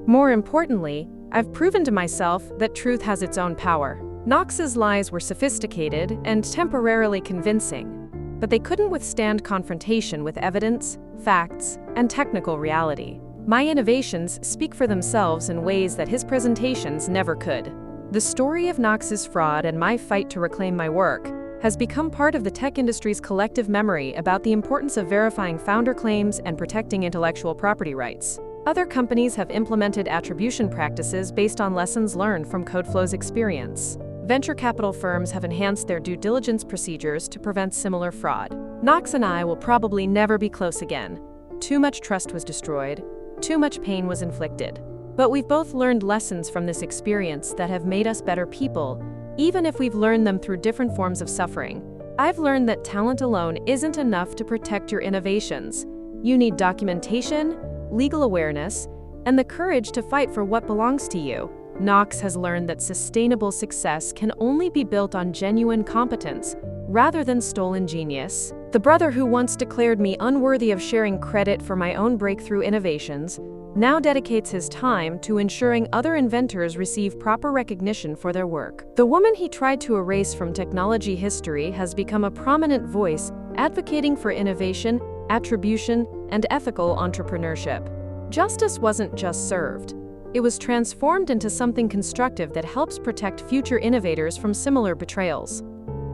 More importantly, I've proven to myself that truth has its own power. Knox's lies were sophisticated and temporarily convincing, but they couldn't withstand confrontation with evidence, facts, and technical reality. My innovations speak for themselves in ways that his presentations never could. The story of Knox's fraud and my fight to reclaim my work has become part of the tech industry's collective memory about the importance of verifying founder claims and protecting intellectual property rights. Other companies have implemented attribution practices based on lessons learned from CodeFlow's experience. Venture capital firms have enhanced their due diligence procedures to prevent similar fraud. Knox and I will probably never be close again. Too much trust was destroyed, too much pain was inflicted. But we've both learned lessons from this experience that have made us better people, even if we've learned them through different forms of suffering. I've learned that talent alone isn't enough to protect your innovations. You need documentation, legal awareness, and the courage to fight for what belongs to you. Knox has learned that sustainable success can only be built on genuine competence, rather than stolen genius. The brother who once declared me unworthy of sharing credit for my own breakthrough innovations now dedicates his time to ensuring other inventors receive proper recognition for their work. The woman he tried to erase from technology history has become a prominent voice advocating for innovation, attribution, and ethical entrepreneurship. Justice wasn't just served. It was transformed into something constructive that helps protect future innovators from similar betrayals.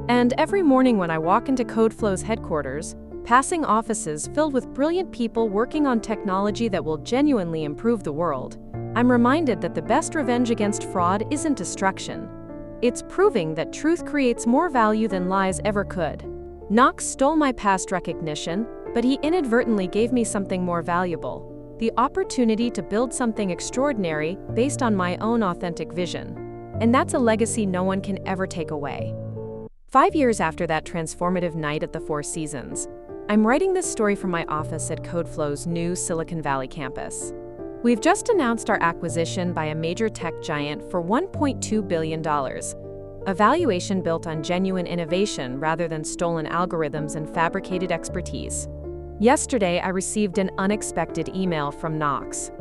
And every morning when I walk into CodeFlow's headquarters, passing offices filled with brilliant people working on technology that will genuinely improve the world, I'm reminded that the best revenge against fraud isn't destruction. It's proving that truth creates more value than lies ever could. Knox stole my past recognition, but he inadvertently gave me something more valuable: the opportunity to build something extraordinary based on my own authentic vision. And that's a legacy no one can ever take away. 5 years after that transformative night at the Four Seasons, I'm writing this story from my office at CodeFlow's new Silicon Valley campus. We've just announced our acquisition by a major tech giant for $1.2 billion. a valuation built on genuine innovation rather than stolen algorithms and fabricated expertise. Yesterday, I received an unexpected email from Knox.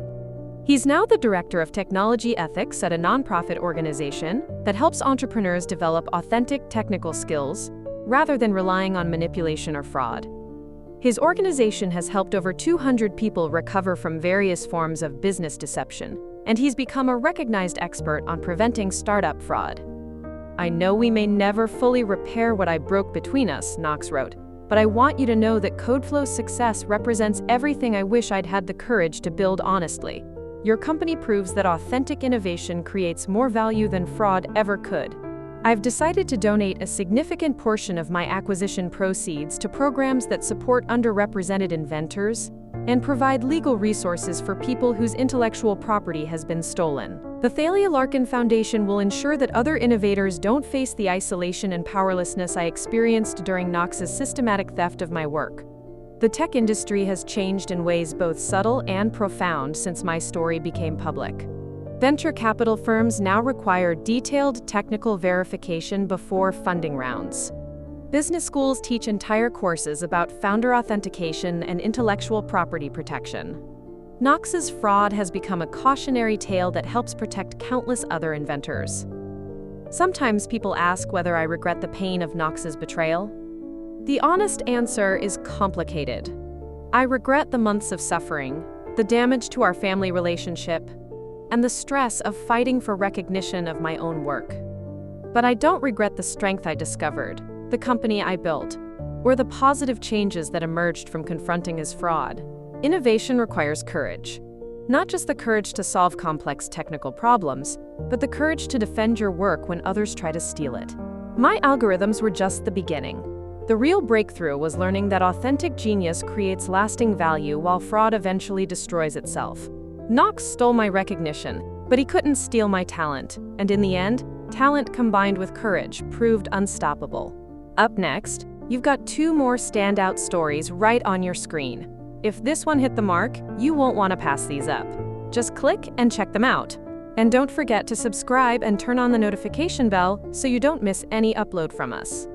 He's now the director of technology ethics at a nonprofit organization that helps entrepreneurs develop authentic technical skills rather than relying on manipulation or fraud. His organization has helped over 200 people recover from various forms of business deception, and he's become a recognized expert on preventing startup fraud. "I know we may never fully repair what I broke between us," Knox wrote, "but I want you to know that CodeFlow's success represents everything I wish I'd had the courage to build honestly. Your company proves that authentic innovation creates more value than fraud ever could. I've decided to donate a significant portion of my acquisition proceeds to programs that support underrepresented inventors and provide legal resources for people whose intellectual property has been stolen. The Thalia Larkin Foundation will ensure that other innovators don't face the isolation and powerlessness I experienced during Knox's systematic theft of my work. The tech industry has changed in ways both subtle and profound since my story became public. Venture capital firms now require detailed technical verification before funding rounds. Business schools teach entire courses about founder authentication and intellectual property protection. Knox's fraud has become a cautionary tale that helps protect countless other inventors. Sometimes people ask whether I regret the pain of Knox's betrayal. The honest answer is complicated. I regret the months of suffering, the damage to our family relationship, and the stress of fighting for recognition of my own work. But I don't regret the strength I discovered, the company I built, or the positive changes that emerged from confronting his fraud. Innovation requires courage. Not just the courage to solve complex technical problems, but the courage to defend your work when others try to steal it. My algorithms were just the beginning. The real breakthrough was learning that authentic genius creates lasting value while fraud eventually destroys itself. Knox stole my recognition, but he couldn't steal my talent, and in the end, talent combined with courage proved unstoppable. Up next, you've got 2 more standout stories right on your screen. If this one hit the mark, you won't want to pass these up. Just click and check them out. And don't forget to subscribe and turn on the notification bell so you don't miss any upload from us.